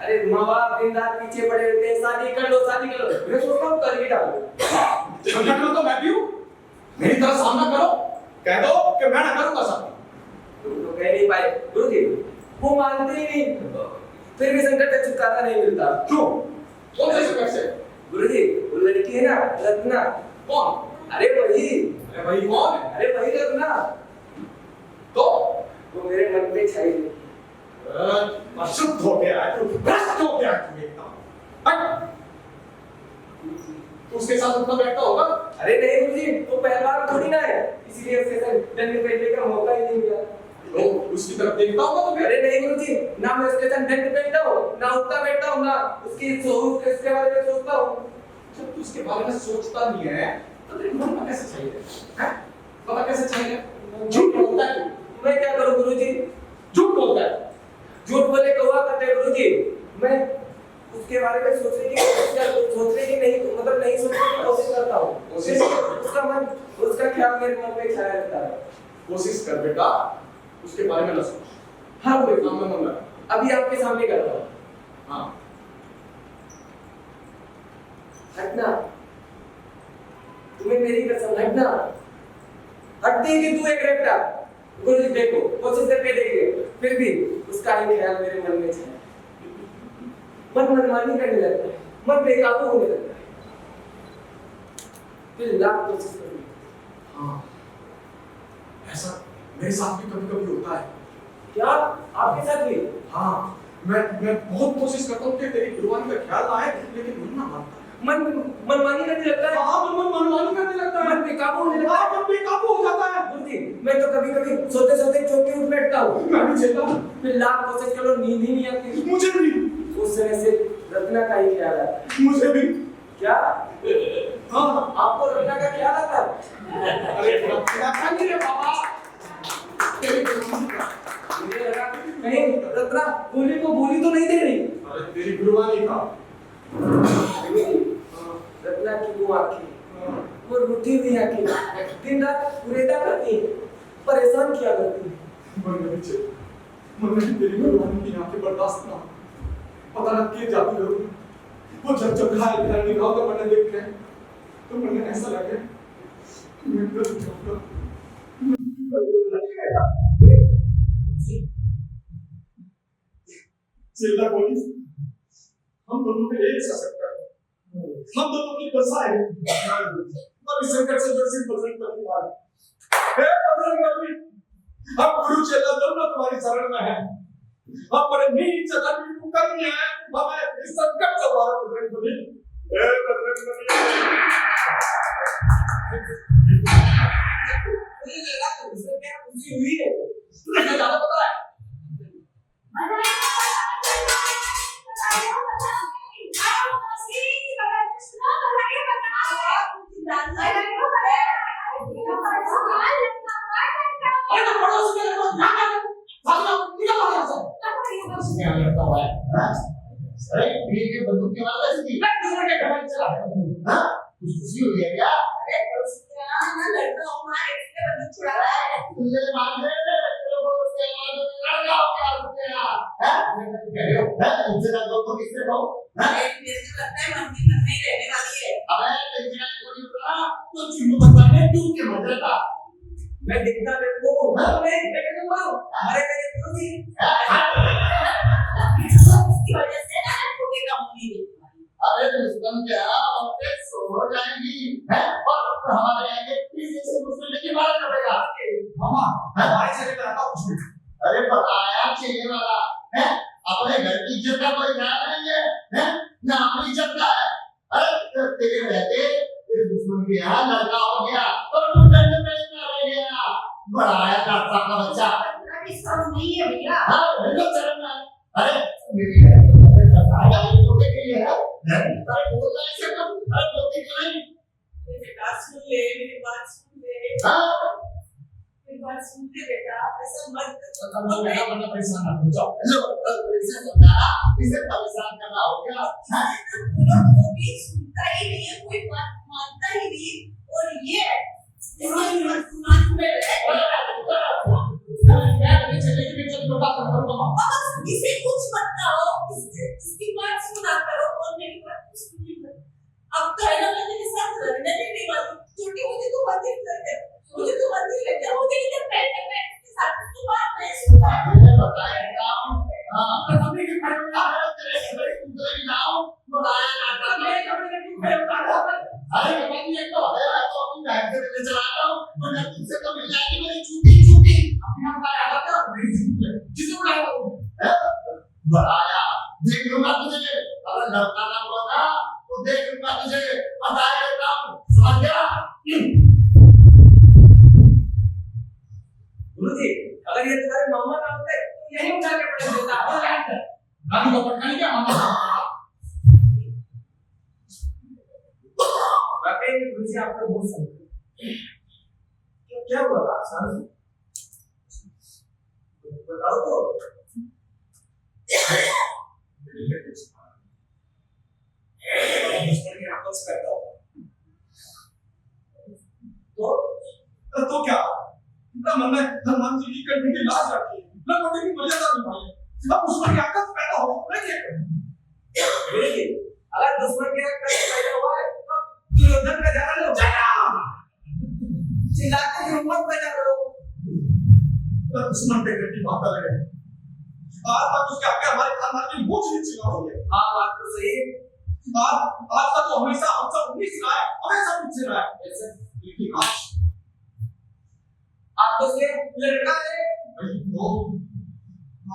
अरे माँ बाप दिन रात पीछे पड़े रहते हैं, शादी कर लो मैं सोचता हूँ कर ही डालो। संकट में तो मैं भी हूँ, मेरी तरह सामना करो, कह दो कि मैं ना करूंगा शादी। तुम तो कह नहीं पाए गुरुजी, वो मानते ही नहीं, फिर भी संकट से छुटकारा नहीं मिलता। क्यों? कौन से संकट से? गुरुजी वो लड़की है ना रत्ना। कौन? अरे वही कौन है? अरे वही रत्ना, तो वो मेरे मन पे छाई हुई। अशुद्ध हो गया है, तू भ्रष्ट हो गया है, तू एकदम। हट! तू उसके साथ उठना बैठता होगा? अरे नहीं गुरुजी, वो पहलवान थोड़ी ना है, इसीलिए उसे दंड बैठने का मौका ही नहीं मिला। तो उसकी तरफ देखता होगा तो फिर? अरे नहीं गुरुजी, ना मैं उसके साथ दंड बैठता हूँ, ना उठता बैठता हूँ, ना उसकी इसके बारे में सोचता हूँ। जब तू उसके बारे में सोचता नहीं है तो तेरे मन में कैसे चाहिए? हैं? पता कैसे चाहिए? झूठ बोलता है तू। मैं क्या करूँ गुरुजी? झूठ बोलता है। झूठ बोले कौवा करते हैं गुरुजी। मैं उसके बारे में सोचने की नहीं मतलब नहीं सोचने की कोशिश करता हूँ। उसका ख्याल मेरे मन में छाया रहता है। कोशिश कर बेटा, उसके बारे में न सोच। हाँ गुरुजी, काम में मन लगा। अभी आपके सामने करता हूँ। हाँ। हटना, तुम्हें मेरी कसम, हटना। हटती कि तू एक रट्टा। गुरुजी देखो, कोशिश करके देखिए, फिर भी उसका ही ख्याल मेरे मन में छाया। मन मनमानी करने लगता है, मन बेकाबू होने लगता है। फिर लाख कोशिश करूँ। हाँ, ऐसा मेरे साथ भी कभी-कभी होता है। क्या आपके साथ भी? हाँ, मैं बहुत कोशिश करता हूँ कि तेरी गुरुवानी का ख्याल आए, लेकिन मन ना मानता। मनमानी करने लगता है। हाँ, मनमानी करने लगता है। मन बेकाबू होने लगता है। मन बेकाबू हो जाता है। गुरुजी, मैं तो कभी-कभी सोते-सोते चौंक के उठ बैठता हूँ। मैं भी चलता हूँ। फिर लाख कोशिश करो, नींद ही नहीं आती। मुझे भी। उस समय से रत्ना का ही ख्याल आता है। मुझे भी। क्या? हाँ, आपको रत्ना का ख्याल आता है? अरे रत्ना का नहीं रे बाबा। तेरी गुरुवानी का। मुझे लगा कहीं रत्ना बोली को बोली तो नहीं दे रही। अरे तेरी गुरुवानी का। रत्ना की वो आंखें, वो रूठी हुई आंखें, दिन रात कुरेदा करती हैं, परेशान किया करती हैं। मन में तेरी गुरुवानी की आंखें बर्दाश्त ना, पता लग के जाती हो। वो जब घायल निगाहों का मन देखते हैं तो मन ऐसा लगे कि मैं डर जाऊंगा। चिल्ला बोली, हम दोनों में एक सा सकता है, हम दोनों की दशा है। अब इस संकट से दर्शित बजरंग बली मारे। हे बजरंग बली, हम गुरु चेला दोनों तुम्हारी शरण में हैं। हम बड़े नीच जगत में कर्म है, हमें इस संकट से बाहर बजरंग बली। हे बजरंग बली। मुझे लगा इसमें क्या खुशी हुई है? तुझे ज्यादा पता है? अरे ये बंदूक की आवाज ऐसी थी। मैं दूसरे के घर में चला गया। हाँ, कुछ खुशी हुई है क्या? अरे क्या ना लड़का हो मार इसलिए बंदूक छुड़ा रहा है। तुझे मार दे, तेरे को उसके आवाज में लड़का हो क्या उसके यहाँ? हैं? कह रहे हो? हैं? तुझसे ज्यादा तो किससे कहूँ? हैं? मेरे को लगता है मन की मन में ही रहने वाली है। अबे तेरी जगह कोई उतरा तो चुन्नू बताने डूब के मर जाता। मैं दिखता मेरे को, मैं तो मारो, हमारे मेरे गुरुजी। इसकी वजह से ना छोटे का मुंह नहीं देखता। अरे दुश्मन क्या औरतें सो जाएंगी हैं और हमारे आगे किसी से दुश्मन लेके मारना पड़ेगा। मामा, हमारे से लेकर आता हूँ। अरे बताया चेले वाला है, अपने घर की इज्जत का कोई ख्याल नहीं है, हैं? ना अपनी इज्जत का है। अरे तेरे रहते तेरे दुश्मन के यहाँ लड़का हो गया और तू डंडे पे इतना रह गया। बड़ा आया डॉक्टर का बच्चा। इसका नहीं है भैया। हाँ, बिल्कुल शर्म है। अरे मेरी है तो बताया नहीं तो के लिए है। अरे बोल रहा है ऐसे कब? अरे बोलते क्यों नहीं? मेरी बात सुन ले, मेरी बात सुन ले। हाँ, मेरी बात बात सुन ले बेटा, ऐसा मत कर। अब वो मेरा बंदा परेशान ना हो जाओ। लो इसे समझाना, इसे परेशान करना हो क्या? वो भी सुनता ही नहीं है, कोई बात मानता ही नहीं, और ये सुनाने में इसे कुछ मत कहो, इसकी बात सुना करो और मेरी बात सुनी मत। अब तो है ना, मैं तेरे साथ लड़ने भी नहीं वाली। छोटी मुझे तो मंदिर ले जा, मुझे तो मंदिर ले जा, मुझे इधर बैठ के साथ की बात नहीं सुनता। मैंने बताया हां अभी के खड़े हो जा तेरे उधर जाओ बताया ना मेरे कमरे में क्यों खड़े हो? अरे बाकी एक तो है तो अपनी बैंक से ले चला रहा हूं और जब तुमसे तो मिल जाएगी मेरी छुट्टी अपना बताया था क्या मेरी छुट्टी जिसे बुलाया हो बताया देख लूंगा तुझे अगर लड़का ना हुआ ना तो देख लूंगा तुझे बताया देता हूं समझ गया गुरुजी, अगर ये तुम्हारे मामा ना होते तो यही उठा के पटक देता। और लैंड गाड़ी को पटका नहीं क्या मामा? वाकई में गुरुजी आपका बहुत सही। क्या हुआ था शांति? बताओ तो। दुश्मन की आपस करता होगा तो क्या? इतना मन में हनुमान जी की कंठी की लाज रखी, न कोटे की मर्यादा निभाई, अब दुश्मन की आकत पैदा हो, मैं क्या करूं? अगर दुश्मन की आकत पैदा हुआ है तो दुर्योधन का जान लो, चिल्लाते ही हिम्मत पैदा करो। तो दुश्मन पे गड्डी मारता लगे, आज तक उसके आगे हमारे खानदान की मूंछ नहीं छिला हुई है। हाँ बात तो सही है। आज तक वो हमेशा हमसे उन्नीस रहा है, हमेशा पीछे रहा है। ऐसे लेकिन आज तो उसके लड़का है भाई, तो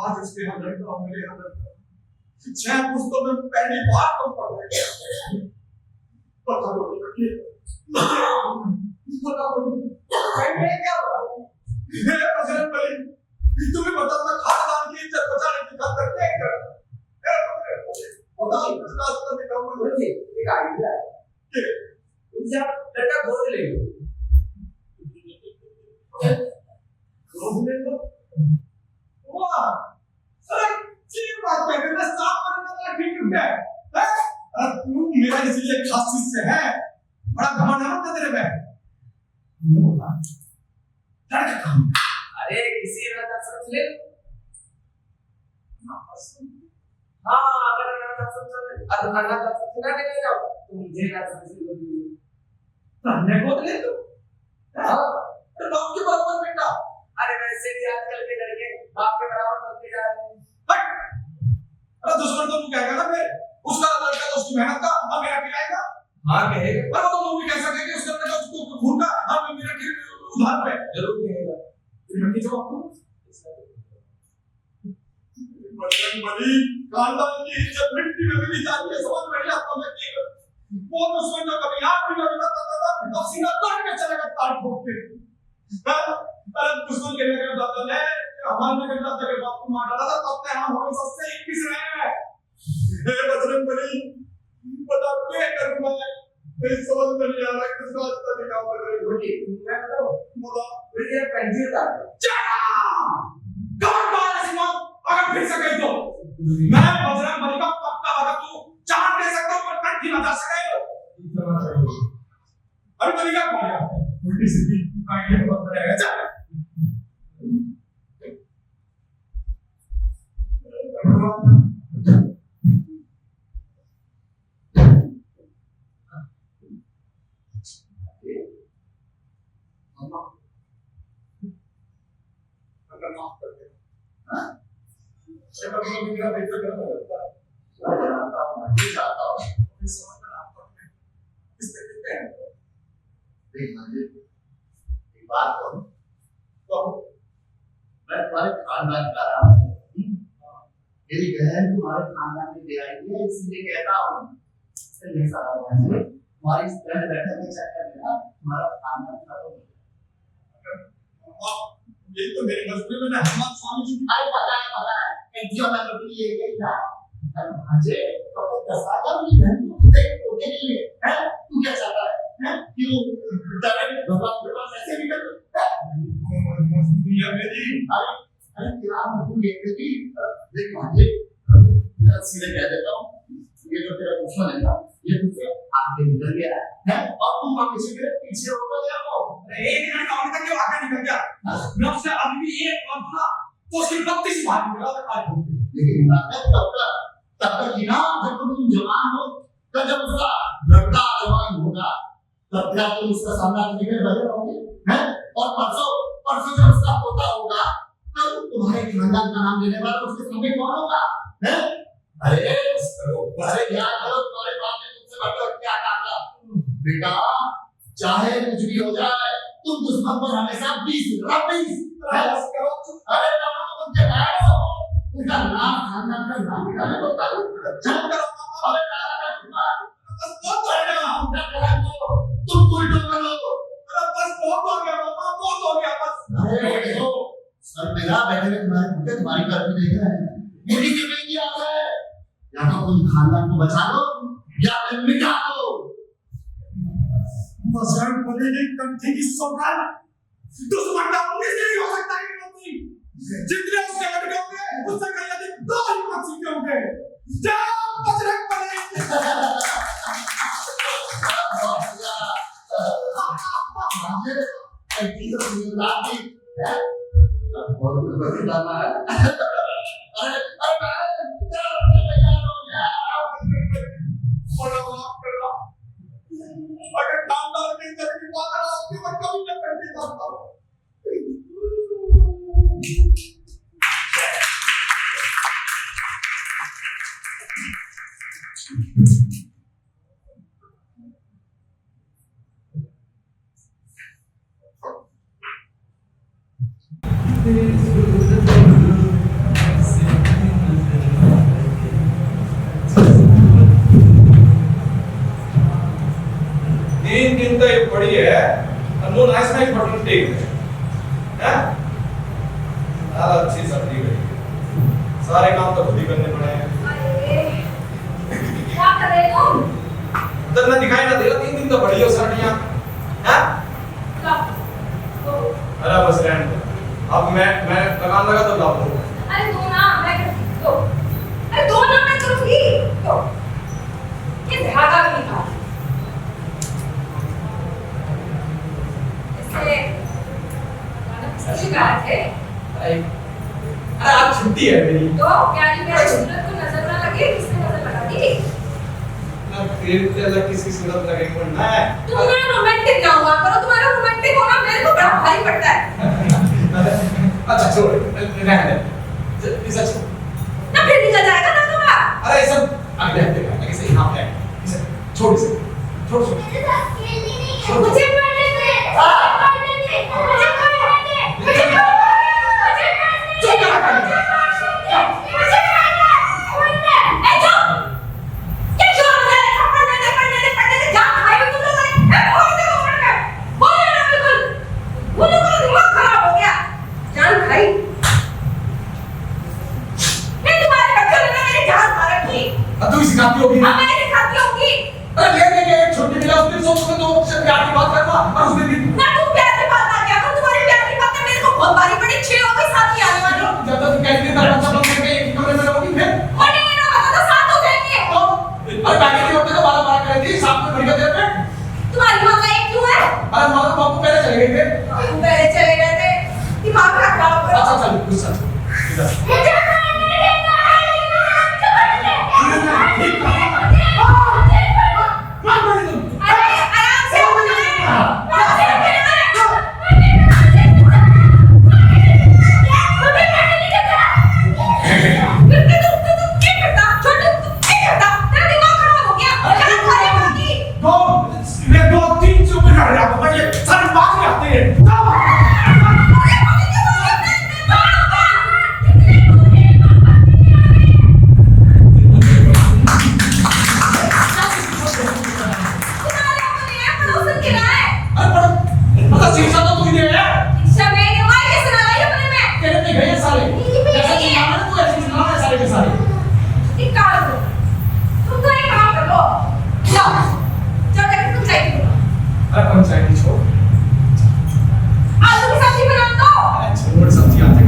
आज उसके हम लड़का और मेरे हम लड़का 6 पुस्तकों में पहली बार तो पढ़ रहे हैं। पता दो कि पता दो मैं क्या हुआ? ये बजरंग बली, तुम्हें बता मैं खानदान की इज्जत बचाने की खातिर क्या कर? बताओ रास्ता दिखाओ मुझे। एक आइडिया है कि उनसे आप लड़का गोद ले लो। गोद ले लो? वाह! अरे ठीक बात है, मैं साफ करना था ठीक है। हैं? तू मेरा इसलिए खास चीज से है, बड़ा घमंड है ना तेरे में। अरे किसी राजा समझ ले। हाँ अगर राजा समझ ले जाओ तो मुझे राजा समझ ले गोद ले तू। हाँ तो बाप के बराबर बेटा। अरे वैसे भी आजकल के लड़के बाप के बराबर बनते जा रहे हैं। अरे दुश्मन तो तू कहेगा ना फिर, उसका लड़का तो उसकी मेहनत का, अब मेरा खिलाएगा। हाँ कहेगा, पर वो तो भी कह सके कि उसका लड़का उसको खून का, अब मेरा खिल उधार पे जरूर कहेगा। लड़की जो आपको बजरंग बली खानदान की इज्जत मिट्टी में मिली जाती है, समझ में नहीं आता मैं क्या करूं? वो दुश्मन जो कभी आंख भी नहीं करता था, तो सीधा ताड़ में चलेगा ताड़ ठोक के। अरे दुश्मन के नगर दादा ने हमारे नगर दादा के बाप को मार डाला था, तब तक हम हमें सबसे 21 रहे हैं। हे बजरंग बली, बता क्या करूं मैं? मेरी समझ में नहीं आ रहा किस बात का दिखाओ बजरंग बली। मैं बताऊं? बोला फिर ये पंजी था। कौन बात है सिमा? अगर फिर से कही तो मैं बजरंग बली का पक्का भगत हूं, चांद दे सकता हूं पर कंठी ना जा सके। अरे बली का मारा उल्टी सीधी काहे के बात रहेगा जा। मेरा बेटा करना होता है, मैं चाहता हूं इस समय पर आपको इस तरीके हैं देख मुझे एक बात कहूं तो मैं तुम्हारे खानदान का रहा हूं, मेरी बहन तुम्हारे खानदान में ले आई है, इसलिए कहता हूं इसलिए सारा हुआ तुम्हारी इस फ्रेंड बैठक में चक्कर में ना तुम्हारा खानदान खत्म हो गया। ये तो मेरे मजबूरी में हनुमान स्वामी जी अरे पता है एक्चुअली मैं तो ये गई था अरे भांजे तो दसागा मेरी बहन को देख ओके नहीं है हैं? तू क्या चाहता है हैं? क्यों डायरेक्ट भगवान के पास ऐसे निकल अरे क्या तू ये कि देख भांजे सीधे कह देता हूँ ये जो तेरा दुश्मन है ना ये तुझसे आगे निकल गया है और तू वापस से पीछे हो गया हो। अरे एक मिनट का होने तक क्यों आगे निकल गया? मैं उससे अभी भी एक बार बोला तो उसकी 32 बार निकला था आज। लेकिन बात है तब तक ही ना जब तुम जवान हो तब जब उसका लड़का जवान होगा तब क्या तुम उसका सामना करने के लिए बने रहोगे हैं? और परसों जब उसका पोता होगा तब तुम्हारे खानदान का नाम लेने वाला उसके सामने कौन होगा हैं? अरे याद करो तुम्हारे बाप ने तुमसे बड़ा क्या कहा था बेटा चाहे कुछ भी हो जाए तुम दुश्मन पर हमेशा 20 करो। अरे तुम के बैठो उसका नाम खानदान का नाम निकाले तो चल करो। अरे बस बहुत करेगा तुम उल्टो करो। अरे बस बहुत हो गया मामा बहुत हो गया बस। अरे देखो सर मेरा बैठे में तुम्हारी गर्मी देख रहा है मुझे की बेटी आ है या तो तुम खानदान को बचा लो या फिर मिटा दो। बजरंग बली की कंठी की सौगात दुश्मन का उन्नीस नहीं हो सकता है कि जितने उससे लड़के होंगे उससे कहीं अधिक 2 ही मछली होंगे। जाओ बजरंग बली। कंठी तो सुंदर है और कुछ बताना है। अरे अगर खानदान के इज्जत की बात है आपकी मैं कभी न करती था। दिन तो ये पड़ी है नो नाइस नाइस बटन टेक है अच्छी सब्जी गई सारे काम तो खुद ही करने पड़े हैं। क्या कर रहे हो तो ना दिखाई ना देगा 3 दिन तो पड़ी हो सर्दियां हैं। अरे बस रहने दो अब मैं लगान लगा तो लाओ। अरे दो ना मैं करती दो। अरे दो ना मैं करूंगी दो। ये धागा भी नहीं था शिकायत है। अरे आज छुट्टी है मेरी तो प्यारी प्यारी सूरत को नजर ना लगे किसने नजर लगा दी ना फिर ते अलग किसी सूरत लगे को ना तुम ना रोमांटिक ना हुआ करो। तुम्हारा रोमांटिक होना मेरे को बड़ा भारी पड़ता है। अच्छा छोड़ रहने दे इसे छोड़ ना फिर निकल जाएगा ना तुम्हारा। अरे ये सब अगले हफ्ते का लगे से यहां पे इसे छोड़ छोड़ मेरे साथ खेलनी नहीं है मुझे पढ़ने दे पढ़ने दे मुझे पढ़ने दे मुझे चुप करा तू ही सिखाती होगी ना। मैं सिखाती होगी। अरे ले लेके एक छोटी मिला उसने सोच तो उससे प्यार की बात करना और उसने भी ना तुम प्यार की बात आ गया कर तुम्हारी प्यार की बातें मेरे को बहुत भारी पड़ी। 6 हो गई साथ ही आने वाली जब तक कहती है तब सब लोग मिलके एक कमरे में रहोगी फिर और नहीं ना पता तो साथ हो जाएंगे। तो अरे बैठे नहीं होते तो 12 कर रही थी साथ में बढ़िया देर में तुम्हारी मां का एक क्यों है? अरे हमारे बापू पहले चले गए थे। पहले चले गए थे दिमाग का खराब करो। अच्छा चल गुस्सा इधर मुझे पढ़ने देना आलू की सब्जी बना दो। छोड़ सब्जी आते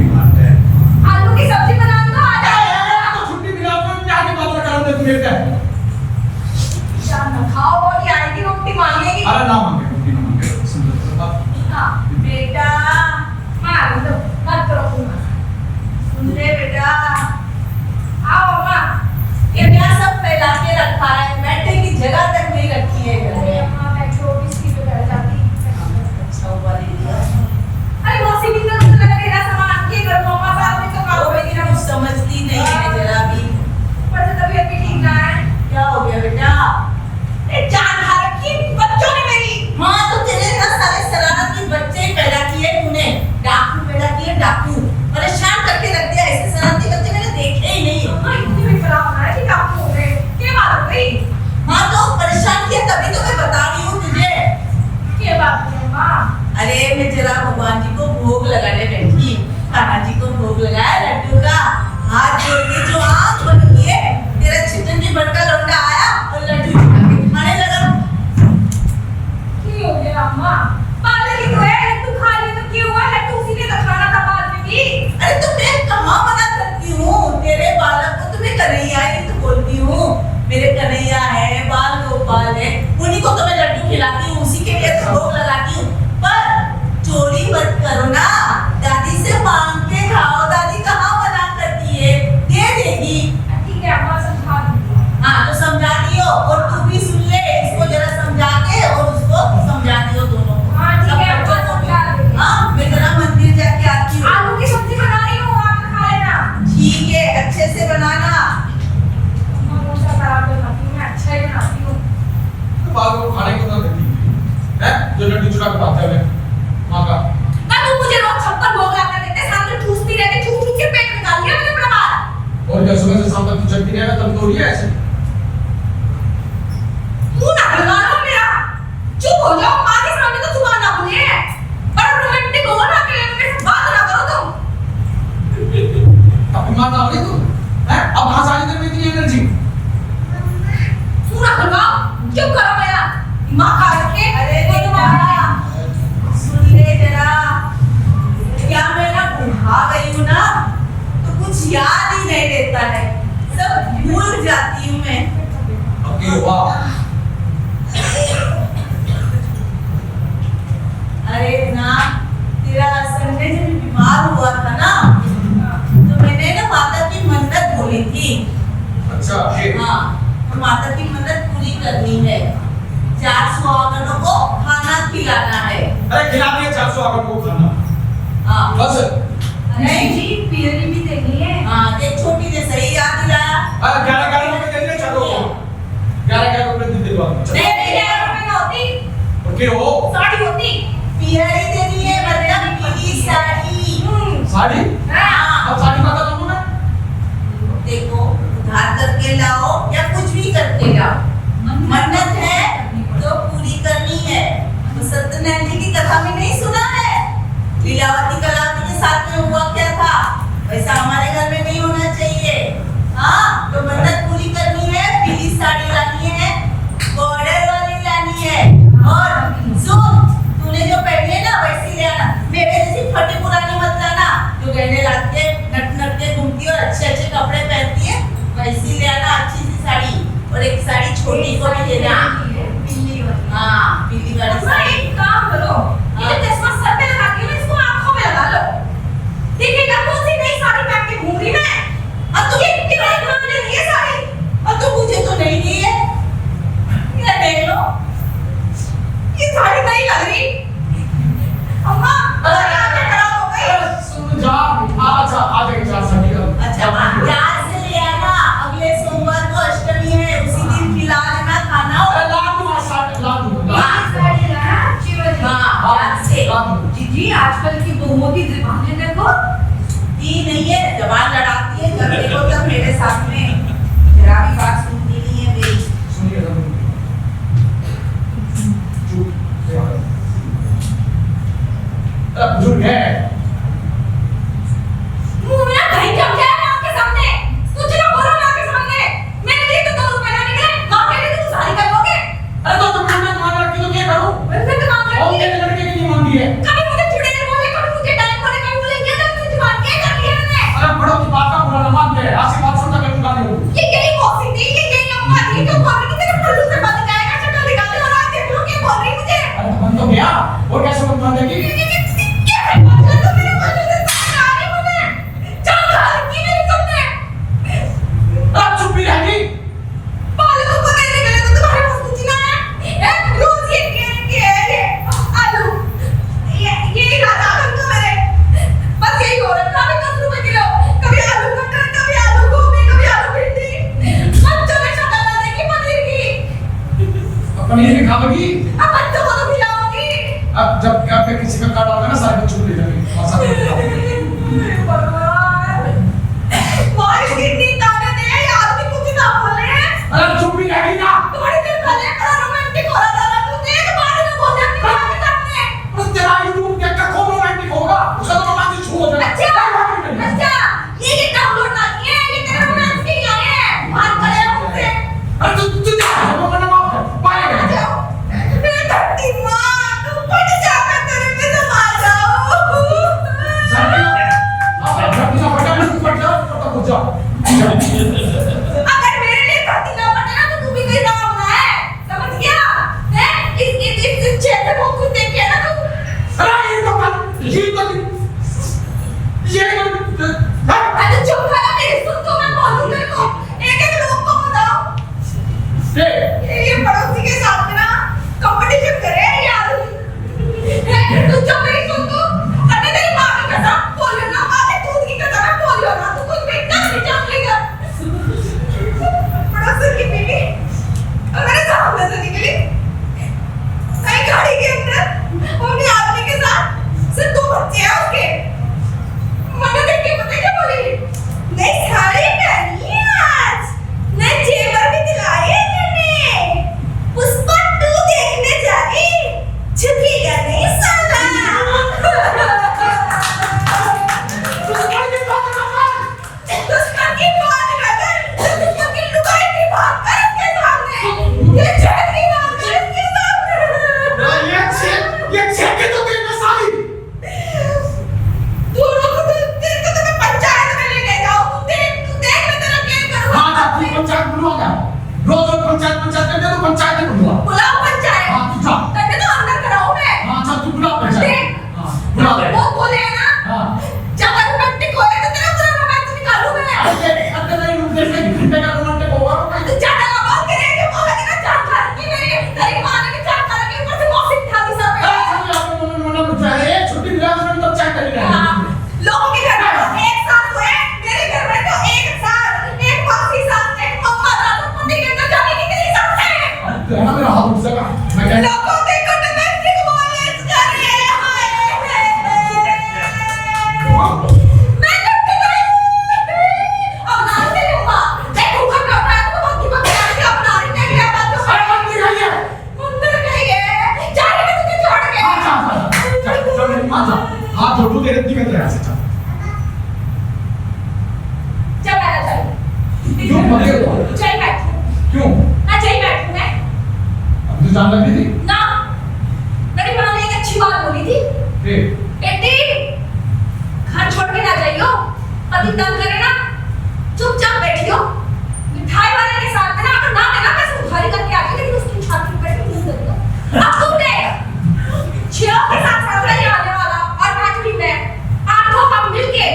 का बात है माँ का। ना तू मुझे रोज 56 भोग लाकर देते, सामने ठूसती रहती, ठूस के पेट निकाल दिया मैंने अपना बाहर। और क्या सुबह से शाम तक तू चलती रहेगा तब तो रही है ऐसे। मुंह ना खुलवा लो मेरा, चुप हो जाओ, माँ के सामने तो जुबान ना खुले, पर रोमांटिक हो ना, अकेले में मेरे से बात ना करो तुम। अपनी माँ ना हो रही तू हैं? अब कहाँ से आ रही तेरे में इतनी एनर्जी? मुंह ना खुलवाओ, चुप करो मेरा दिमाग खा रखे। अरे बेटा सुन ले जरा, क्या मैं ना बुढ़ा गई हूँ ना, तो कुछ याद ही नहीं रहता है, सब भूल जाती हूँ मैं। ओके वाह। अरे ना तेरा संजय जब बीमार हुआ था ना, तो मैंने ना माता की मन्नत बोली थी। अच्छा फिर? हाँ, तो माता की मन्नत पूरी करनी है, 4 सुहागनों को खाना खिलाना है। अरे खिला दिया 400 आकर को खाना। हाँ बस नहीं जी, पियरी भी देनी है। हाँ देख छोटी ने सही याद दिलाया। 11 रुपए दे दिए चारों को। 11 रुपए दे दिलवा। नहीं 11 रुपए ना होती, ओके हो साड़ी होती। पियरी देनी है, मतलब पीली साड़ी। साड़ी? हाँ अब साड़ी का करूँ मैं? देखो उधार करके लाओ या कुछ भी करके लाओ, मन्नत है तो पूरी करनी है। तो सत्यनारायण जी की कथा में नहीं सुना है, लीलावती कलावती के साथ में हुआ क्या था, वैसा हमारे घर में नहीं होना चाहिए। हाँ तो मन्नत पूरी करनी है, पीली साड़ी लानी है, बॉर्डर वाली लानी है, और सुन तूने जो पहनी है ना वैसी ले आना, मेरे जैसी फटी पुरानी मत लाना जो गहने लाद के नट नट के घूमती और अच्छे अच्छे कपड़े पहनती है, वैसी ले आना अच्छी सी साड़ी, और एक साड़ी छोटी को भी देना। हाँ पीली वाली साड़ी। एक काम करो, ये चश्मा सर पे लगा के इसको आंखों में लगा लो, देखिएगा कौन सी नई साड़ी पहन के घूम रही मैं, और तू ये किराए पे ले ली है साड़ी, और तू मुझे तो नहीं दी है। ये देख लो, ये साड़ी नहीं लग रही। अम्मा अरे आके खराब हो गई। सुन जा अच्छा आ जाएगी 4 साड़ी का। अच्छा याद से ले आना, अगले सोमवार को अष्टमी है, उसी दिन खिला देना खाना। अरे ला दूंगा साड़ी ला दूंगा। हाँ याद से। जीजी आजकल की बहुओं की ज़बानें देखो, दी नहीं है, जबान लड़ाती है, जब देखो तब मेरे साथ में, जरा भी बात सुनती नहीं है मेरी। सुनिए चुप। अरे बुजुर्ग है। मुंह में ना दही जम जाए माँ के सामने, कुछ ना बोलो माँ के सामने। मेरे लिए तो 2 रुपए ना निकले, माँ के लिए तो साड़ी करवाओगे। अरे तो तुमने मांग रखी तो क्या करूं? वैसे तो मांग और रखी है, मेरे लड़के के लिए मांगी है। कभी मुझे चुड़ैल बोले, कभी मुझे डाइन बोले, कभी बोले ये तो मुझे जुबान के कर लिया मैंने। अरे बड़ों की बात का बुरा न मानते हैं। आज की बात सुनता मैं उनका नहीं हूं। ये यही मौसी थी, ये यही अम्मा थी जो बोल रही थी तेरे पल्लू से बंद जाएगा, चटो निकाल दे, और आज देख लो क्या बोल रही मुझे। अरे तो बंद तो गया और कैसे बंद कर देगी? क्या बात कर रहे हो, मेरे पल्लू से सामने आ रही मुझे, क्या हाल की मेरी तुमने। अब चुप भी रहेगी? पालकों को देने के लिए तो तुम्हारे पास कुछ ना है, एक रोज ये आलू, ये राजा तुमको मेरे, बस यही हो रहा है, कभी 10 रुपए किलो, कभी आलू मटर, कभी आलू गोभी, कभी आलू भिंडी, बच्चों में शक्ल ना देखी पनीर की, अब पनीर भी खाओगी? अब बच्चों को तो खिलाओगी। अब जब आप पे किसी का कार्ड होगा ना सारे बच्चों को ले जाएंगे और साथ में खाओगे। भगवान, मार कितनी ताने दे, ये आदमी कुछ ना बोले। अरे चुप भी रहेगी ना? तुम्हारे दिल भले बड़ा रोमांटिक हो रहा था, तू देख बाद में बोल रहा अपनी माँ के सामने। बस तेरा यूट्यूब देख कर कौन रोमांटिक होगा? उसका तो रोमांटिक छू हो जाएगा। अच्छा, ये डाउनलोड ना किए, ये तेरे रोमांस के लिए आए हैं, बात करे मुझसे। अरे तू जा वो मना माफ कर पाएगा। मेरे धरती माँ, तू फट जा, मैं तेरे पे समा जाऊँ। अगर मेरे लिए धरती ना फटे ना तो तू भी कहीं ना होना है, समझ गया? हैं? इस क्षेत्र को खुद देखिए ना तू। अरे चुप करो, मेरी सुन तो मैं बोलूँ तेरे को, एक लोग को बताओ। ये पड़ोसी के साथ में ना कंपटीशन करे यार, तू जब मेरी सुन तो, अरे तेरी माँ की कसम बोलियो ना, माँ के दूध की कसम है बोलियो ना, तू कुछ भी नहीं जान लेगा। पड़ोसी की बीवी और मेरे सामने से निकली, कहीं गाड़ी के अंदर, ये छेके तो देना साली। तू लोग तेरे को तो मैं पंचायत में लेके जाऊं। तू देख मैं तेरा क्या करूंगा। हाँ जा तू पंचायत बुलवाना। रोज पंचायत करते तो पंचायत में बुलवा। बुलाओ पंचायत। हाँ तू जा। तभी तो अंदर कराऊं मैं। हाँ जा तू बुला पंचायत। देख। हाँ बुला ले। वो बोले ना। हाँ। जब रोमांटिक होए तो तेरा पूरा रोमांस निकालूं मैं। अरे नहीं रुक जैसे घंटे का रोमांटिक होगा। तू ज्यादा बात करे कि वो लगे ना जान कर कि मेरी तेरी मां ने जान कर के ऊपर से मौसी उठा दी सब। छुट्टी मिला उसने तब चाय कर लिया। लोगों के घर में एक साथ हुए, मेरे घर में तो एक साथ, एक मौसी साथ, एक मम्मा साथ, पति के अंदर जाने की तेरी साथ है। कहना मेरा हाथ उठ जाएगा। मैं क्या लोगों के डोमेस्टिक वायलेंस कर रहे हैं। मैं डरती नहीं। अब ना से लूंगा। देखूंगा क्या होता है तो बाकी बता के अपना ही देख लिया बात तो। अरे मंदिर गई है। मंदिर गई है। जाने में तुझे छोड़ के। हाथ जोड़ू तेरे दिक्कत है ऐसे चल। चल बैठ चल। क्यों मंदिर को? चल बैठ। क्यों? ना चल बैठ मैं। अब तो जान लगी थी। ना मेरी माँ ने एक अच्छी बात बोली थी। बेटी घर छोड़ के ना जाइयो। पति तंग करे ना चुपचाप बैठियो। मिठाई वाले के साथ ना अगर ना देना मैं उधारी करके आती लेकिन उसकी छाती पे नहीं करियो। अब तू देख छियो के साथ साथ ही आने वाला और पांचवी में आठों हम मिलके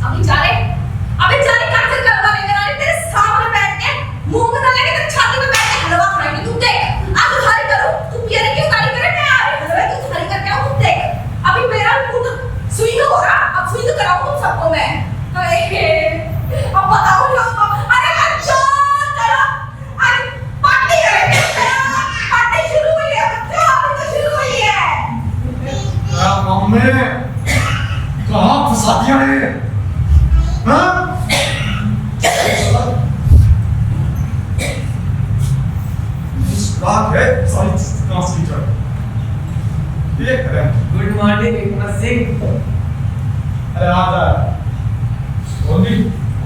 अभी जा कैंसिल करवा लेकर आ रहे तेरे सामने बैठ के मुंह में डालेंगे तेरे छाती में बैठ के हलवा खाएंगे। तू देख आज उधारी करूं तू पियरे की उधारी करे मैं आ रही हलवे की उधारी करके आऊं। तू देख अभी मेरा मुंह सुई हो रहा अब सुई तो कराऊं तुम सबको मैं। अब बताओ लोग अरे बच्चों चलो आज पार्टी करेंगे। पार्टी शुरू हुई है बच्चों अभी तो शुरू हुई है। मम्मी कहाँ फंसा दिया है? हाँ? रात है सारी क्लास टीचर ये करें। Good morning Eknath Singh. अरे आजा बोली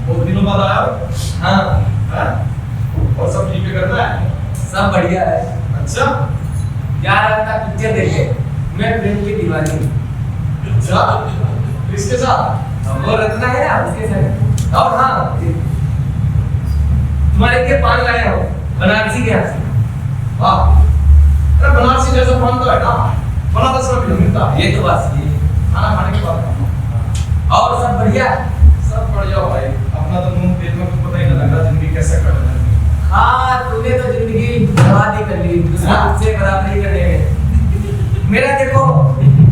बहुत दिनों बाद आया। हाँ हाँ? और सब ठीक है करना है? सब बढ़िया है। अच्छा जा रहा था पिक्चर देखे। मैं प्रेम की दीवानी हूँ। अच्छा किसके साथ? वो रत्ना है ना उसके साथ। और हाँ तुम्हारे लिए पान लाया हूँ बनारसी के यहाँ से। वाह अरे बनारसी जैसा पान तो है ना बनारस में भी मिलता है। ये तो बात सही है। खाना खाने के बाद और सब बढ़िया। सब बढ़िया भाई अपना तो मुंह पेट में कुछ पता ही नहीं लग रहा जिंदगी कैसे कट रही है। हाँ तूने तो जिंदगी बर्बाद ही कर ली दूसरा तुझसे बराबरी करने में। मेरा देखो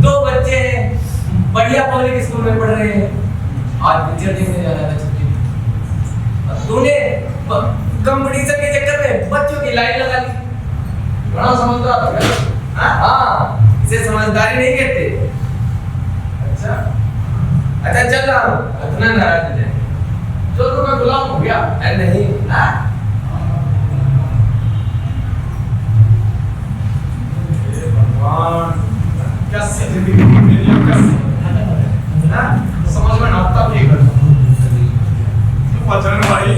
2 बच्चे हैं बढ़िया पब्लिक स्कूल में पढ़ रहे हैं। आज पिक्चर देखने जा रहा था छुट्टी में। और तूने कंपटीशन के चक्कर में बच्चों की लाइन लगा ली। बड़ा समझदार हो गया। हाँ इसे समझदारी नहीं कहते। अच्छा चल रहा हूँ इतना नाराज हो जाए। जो तो मैं गुलाम हो गया। अरे नहीं हाँ हे भगवान कैसी जिंदगी मेरी कैसी ना समझ में आता भी कर बचन भाई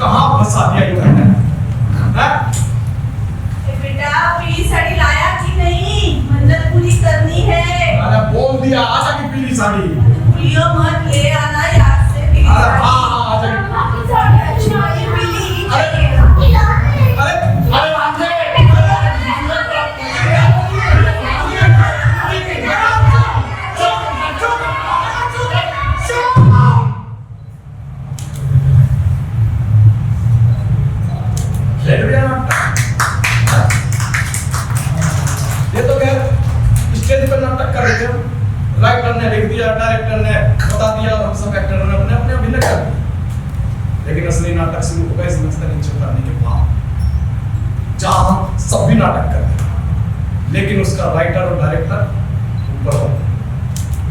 कहाँ फंसा दिया ये है? बेटा पीली साड़ी लाया कि नहीं मन्नत पूरी करनी है। अरे बोल दिया आजा की पीली साड़ी। भूलियो मत ले आना याद से पीली अरे साड़ी। हाँ आजा की ये पीली ही अरे चाहिए। अरे राधे ये तो क्या स्टेज पर नाटक कर रहे थे। राइटर ने लिख दिया डायरेक्टर ने बता दिया और हम सब एक्टर ने अपने अपने अभिनय कर दिया। लेकिन असली नाटक शुरू होगा इस मंच तक नीचे उतारने के बाद जहां हम सब भी नाटक करते हैं लेकिन उसका राइटर और डायरेक्टर ऊपर होता।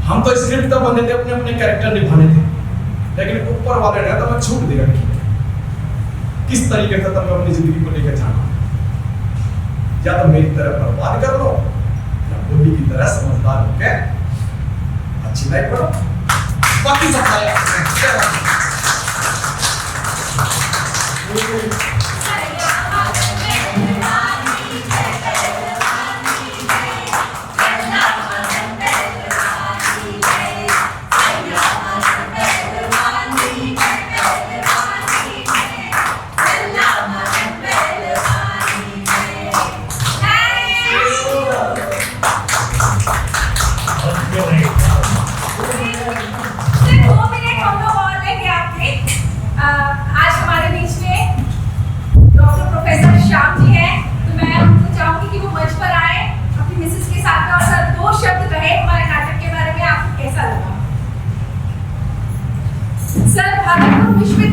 हम तो स्क्रिप्ट तक बने थे अपने अपने कैरेक्टर निभाने थे लेकिन ऊपर वाले ने तो मैं छूट दे रखी है किस तरीके से तुम्हें अपनी जिंदगी को लेकर जाना। या तो मेरी तरह बर्बाद कर लो या बुद्धि की तरह समझदार होकर अच्छी लाइफ बढ़ो। बाकी सब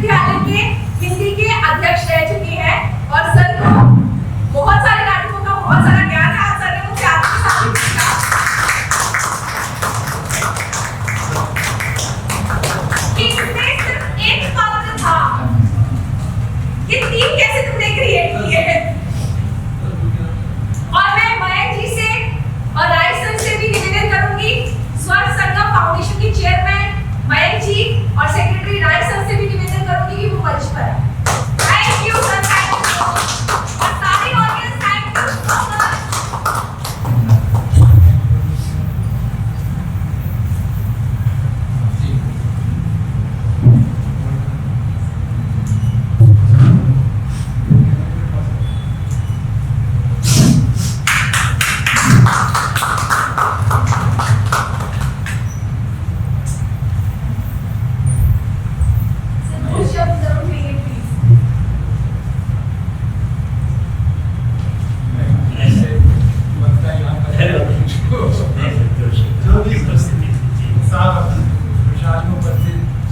विश्वविद्यालय के हिंदी के अध्यक्ष रह चुके हैं और सर को बहुत सारे नाटकों का बहुत सारा ज्ञान है। और सर ने मुझे आत्मसात किया। इसमें सिर्फ एक पात्र था। ये टीम कैसे तुमने क्रिएट की है? और मैं मयंक जी से और राय सर से भी निवेदन करूंगी, स्वर संगम फाउंडेशन की चेयरमैन मयंक जी और सेक्रेटरी राय सर से भी निवेदन करूंगी कि वो मंच पर आए। Thank you sir, thank you. और सारी audience thank you so much.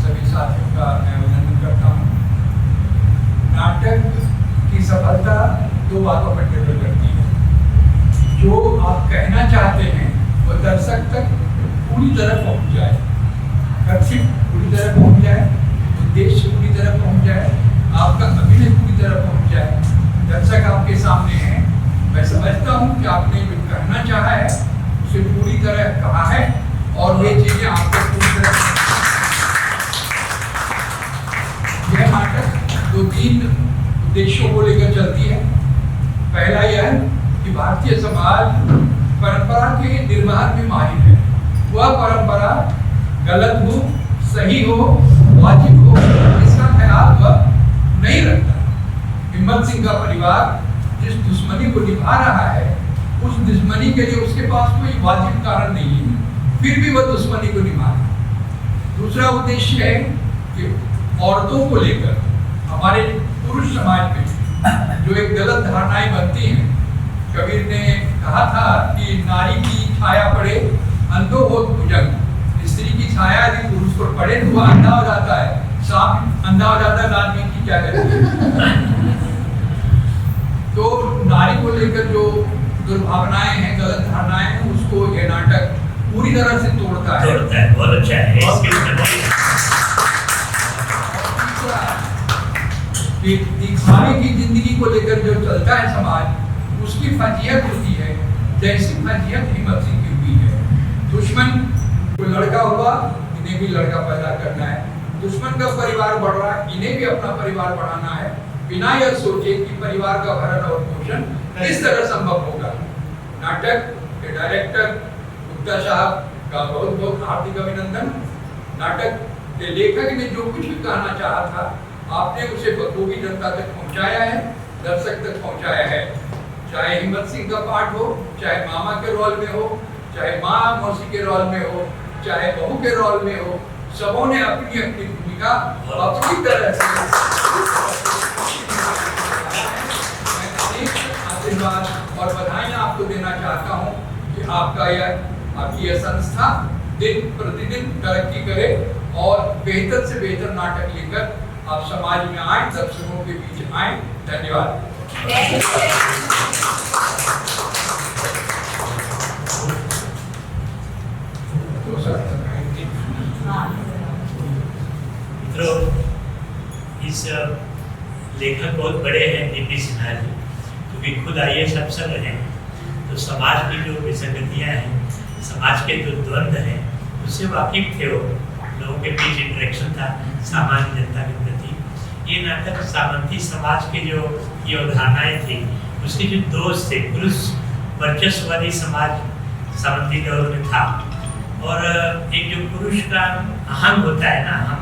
सभी साथियों का मैं अभिनंदन करता हूँ। नाटक की सफलता दो बातों पर निर्भर करती है। जो आप कहना चाहते हैं वो दर्शक तक पूरी तरह पहुँच जाए, कथित पूरी तरह पहुँच जाए, उद्देश्य पूरी तरह पहुँच जाए, आपका अभिनय पूरी तरह पहुँच जाए। दर्शक आपके सामने है, मैं समझता हूँ कि आपने जो कहना चाहा है उसे पूरी तरह कहा है और ये चीजें आपको पूरी तरह। यह नाटक 2-3 उद्देश्यों को लेकर चलती है। पहला यह कि भारतीय समाज परंपरा के निर्माण में माहिर है। वह परंपरा गलत हो, सही हो, वाजिब हो, इसका ख्याल वह नहीं रखता। हिम्मत सिंह का परिवार जिस दुश्मनी को निभा रहा है, उस दुश्मनी के लिए उसके पास कोई वाजिब कारण नहीं है, फिर भी वह दुश्मनी को निभा रहा है। दूसरा उद्देश्य है कि औरतों को लेकर हमारे पुरुष समाज में जो एक गलत धारणाएं बनती हैं। कबीर ने कहा था कि नारी की छाया पड़े अंधो हो भुजंग। स्त्री की छाया यदि पुरुष पर पड़े तो वह अंधा हो जाता है, सांप अंधा हो जाता है, आदमी की क्या करती है। तो नारी को लेकर जो दुर्भावनाएं हैं, गलत धारणाएं हैं, उसको ये नाटक पूरी तरह से तोड़ता है। बहुत अच्छा है। दिखावे की जिंदगी को लेकर जो चलता है समाज, उसकी फजीहत होती है जैसी फजीहत हिम्मत सिंह की हुई है। दुश्मन को लड़का हुआ, इन्हें भी लड़का पैदा करना है। दुश्मन का परिवार बढ़ रहा है, इन्हें भी अपना परिवार बढ़ाना है, बिना यह सोचे कि परिवार का भरण और पोषण किस तरह संभव होगा। नाटक के डायरेक्टर गुप्ता साहब का बहुत बहुत हार्दिक अभिनंदन। नाटक के लेखक ने जो कुछ भी कहना चाहा था, आपने उसे बखूबी जनता तक पहुंचाया है, दर्शक तक पहुंचाया है। चाहे हिम्मत सिंह का पार्ट हो, चाहे मामा के रोल में हो, चाहे माँ मौसी के रोल में हो, चाहे बहू के रोल में हो, सबों ने अपनी अपनी भूमिका अपनी तरह से आशीर्वाद और बधाइयाँ आपको देना चाहता हूँ कि आपकी यह संस्था दिन प्रतिदिन तरक्की करे और बेहतर से बेहतर नाटक लेकर आप समाज में आए, दर्शकों के बीच आए। धन्यवाद। मित्रों, इस लेखक बहुत बड़े हैं डीपी सिन्हा जी, क्योंकि खुद IAS अफसर रहे हैं, तो समाज की जो विसंगतियाँ हैं, समाज के जो द्वंद्व हैं, उससे वाकिफ थे। वो लोगों के बीच इंटरेक्शन था सामान्य जनता के प्रति। ये नाटक सामंती समाज के जो ये अवधारणाएं थी, उसके जो दोष थे, पुरुष वर्चस्ववादी समाज सामंती दौर में था, और एक जो पुरुष का अहंग होता है ना, हम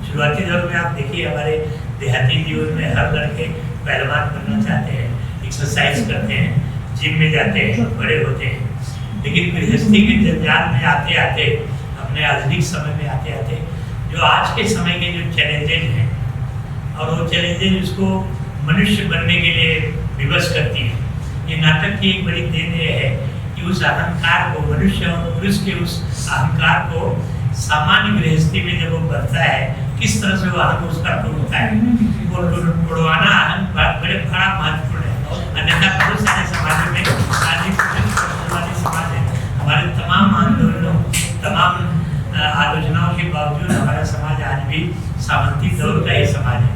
शुरुआती दौर में आप देखिए हमारे देहाती जीवन में हर लड़के पहलवान बनना चाहते हैं, एक्सरसाइज करते हैं, जिम में जाते हैं, बड़े होते हैं। लेकिन गृहस्थी के जंजाल में आते आते, अपने आधुनिक समय में आते आते, जो आज के समय के जो चैलेंजेज हैं, और वो चैलेंजेज उसको मनुष्य बनने के लिए विवश करती है। ये नाटक की एक बड़ी देन ये है कि उस अहंकार को, मनुष्य और पुरुष के उस अहंकार को सामान्य गृहस्थी में जब वो बढ़ता है, किस तरह से वहाँ को उसका तोड़ता है, वो तोड़वाना बड़े बड़ा महत्वपूर्ण है। अन्यथा बहुत सारे समाजों में आज समाज है, हमारे तमाम आंदोलनों, तमाम आलोचनाओं के बावजूद हमारा समाज आज भी सामंती दौर का ही समाज है।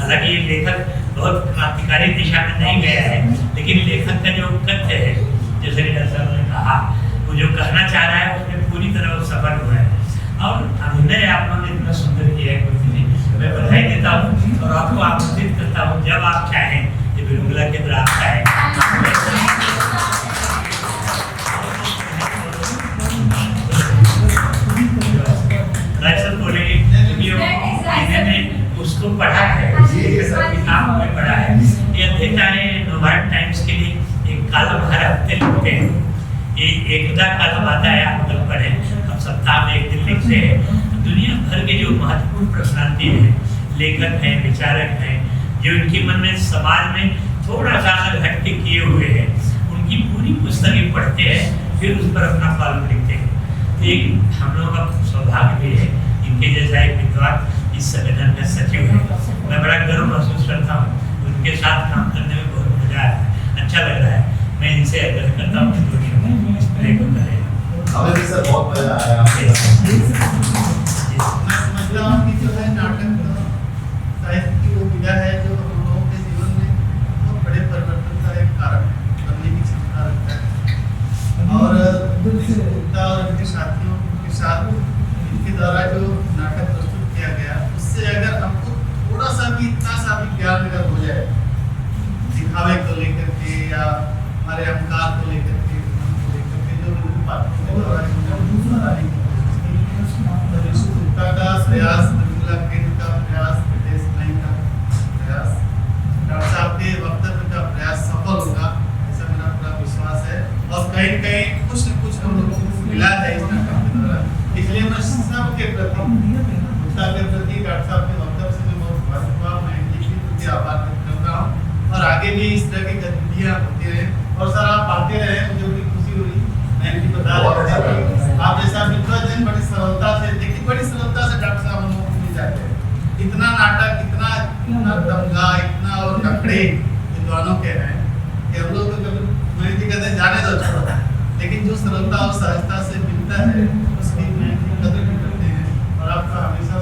हालांकि ये लेखक बहुत क्रांतिकारी दिशा में नहीं गया है, लेकिन लेखक का जो कथ्य है, जैसे कि डॉक्टर साहब ने कहा, वो जो कहना चाह रहा है उसमें पूरी तरह वो सफल हुआ है। और अभिनय आप लोगों ने इतना सुंदर किया है, कुछ मैं बधाई देता हूँ और आपको आमंत्रित करता हूँ जब आप चाहें, ये बिरंगला केंद्र आपका है। राइटर बोलेंगे क्योंकि उसको पढ़ा है, किताब में पढ़ा है। ये देता है नवभारत टाइम्स के लिए एक कॉलम हर हफ्ते लिखते हैं, ये एकदा कॉलम आता है, आप लोग पढ़ें, हम सप्ताह में एक दिन लिखते हैं। दुनिया भर के जो महत्वपूर्ण पर्सनालिटी है, लेखक हैं, विचारक हैं, जो इनके मन में समाज में थोड़ा सा अलग हट के किए हुए हैं, उनकी पूरी पुस्तकें पढ़ते हैं, फिर उस पर अपना कॉलम लिखते हैं। तो एक हम लोगों का सौभाग्य भी है, इनके जैसा एक विद्वान इस संगठन में सचिव है। मैं बड़ा गर्व महसूस करता हूँ, उनके साथ काम करने में बहुत मजा आया है, अच्छा लग रहा है। मैं इनसे आग्रह करता हूँ कि दोनों इस प्ले को करें। हमें भी सर बहुत मजा आया। मैं समझता हूँ कि जो है नाटक साहित्य की वो विधा है जो हम लोगों के जीवन में बहुत बड़े परिवर्तन का एक कारण बनने की क्षमता रखता है। और गुप्ता और इनके साथियों के साथ इनके द्वारा जो नाटक प्रस्तुत किया गया, उससे अगर हमको थोड़ा सा भी, इतना सा भी ज्ञान अगर हो जाए दिखावे को लेकर के या हमारे अहंकार को लेकर के, जो विभिन्न पात्रों के द्वारा गुप्ता का प्रयास, बिरंगला केंद्र का प्रयास, विदेश नहीं का प्रयास, डॉक्टर साहब के वक्तव्य का प्रयास सफल होगा, ऐसा मेरा पूरा विश्वास है। और कहीं न कहीं कुछ न कुछ हम लोगों को मिला है इस नाटक के द्वारा। इसलिए मैं सबके प्रति, गुप्ता के प्रति, डॉक्टर साहब के वक्तव्य से मैं बहुत प्रभावित हुआ। मैं इनके प्रति आभार व्यक्त करता हूँ और आगे भी इस तरह की गतिविधियाँ होती रहें और सर आप आते रहे, मुझे बड़ी खुशी हुई। मैं इनकी बता रहा था कि आप जैसा विद्वान बड़ी सरलता से, देखिए बड़ी सरलता से डॉक्टर साहब हम लोग मिल जाते हैं। इतना नाटक, इतना दंगा, इतना और कपड़े विद्वानों के हैं कि हम लोग तो कभी मेरी कहते हैं जाने दो छोड़ो, लेकिन जो सरलता और सहजता से मिलता है उसकी मैं कदर करते हैं और आपका हमेशा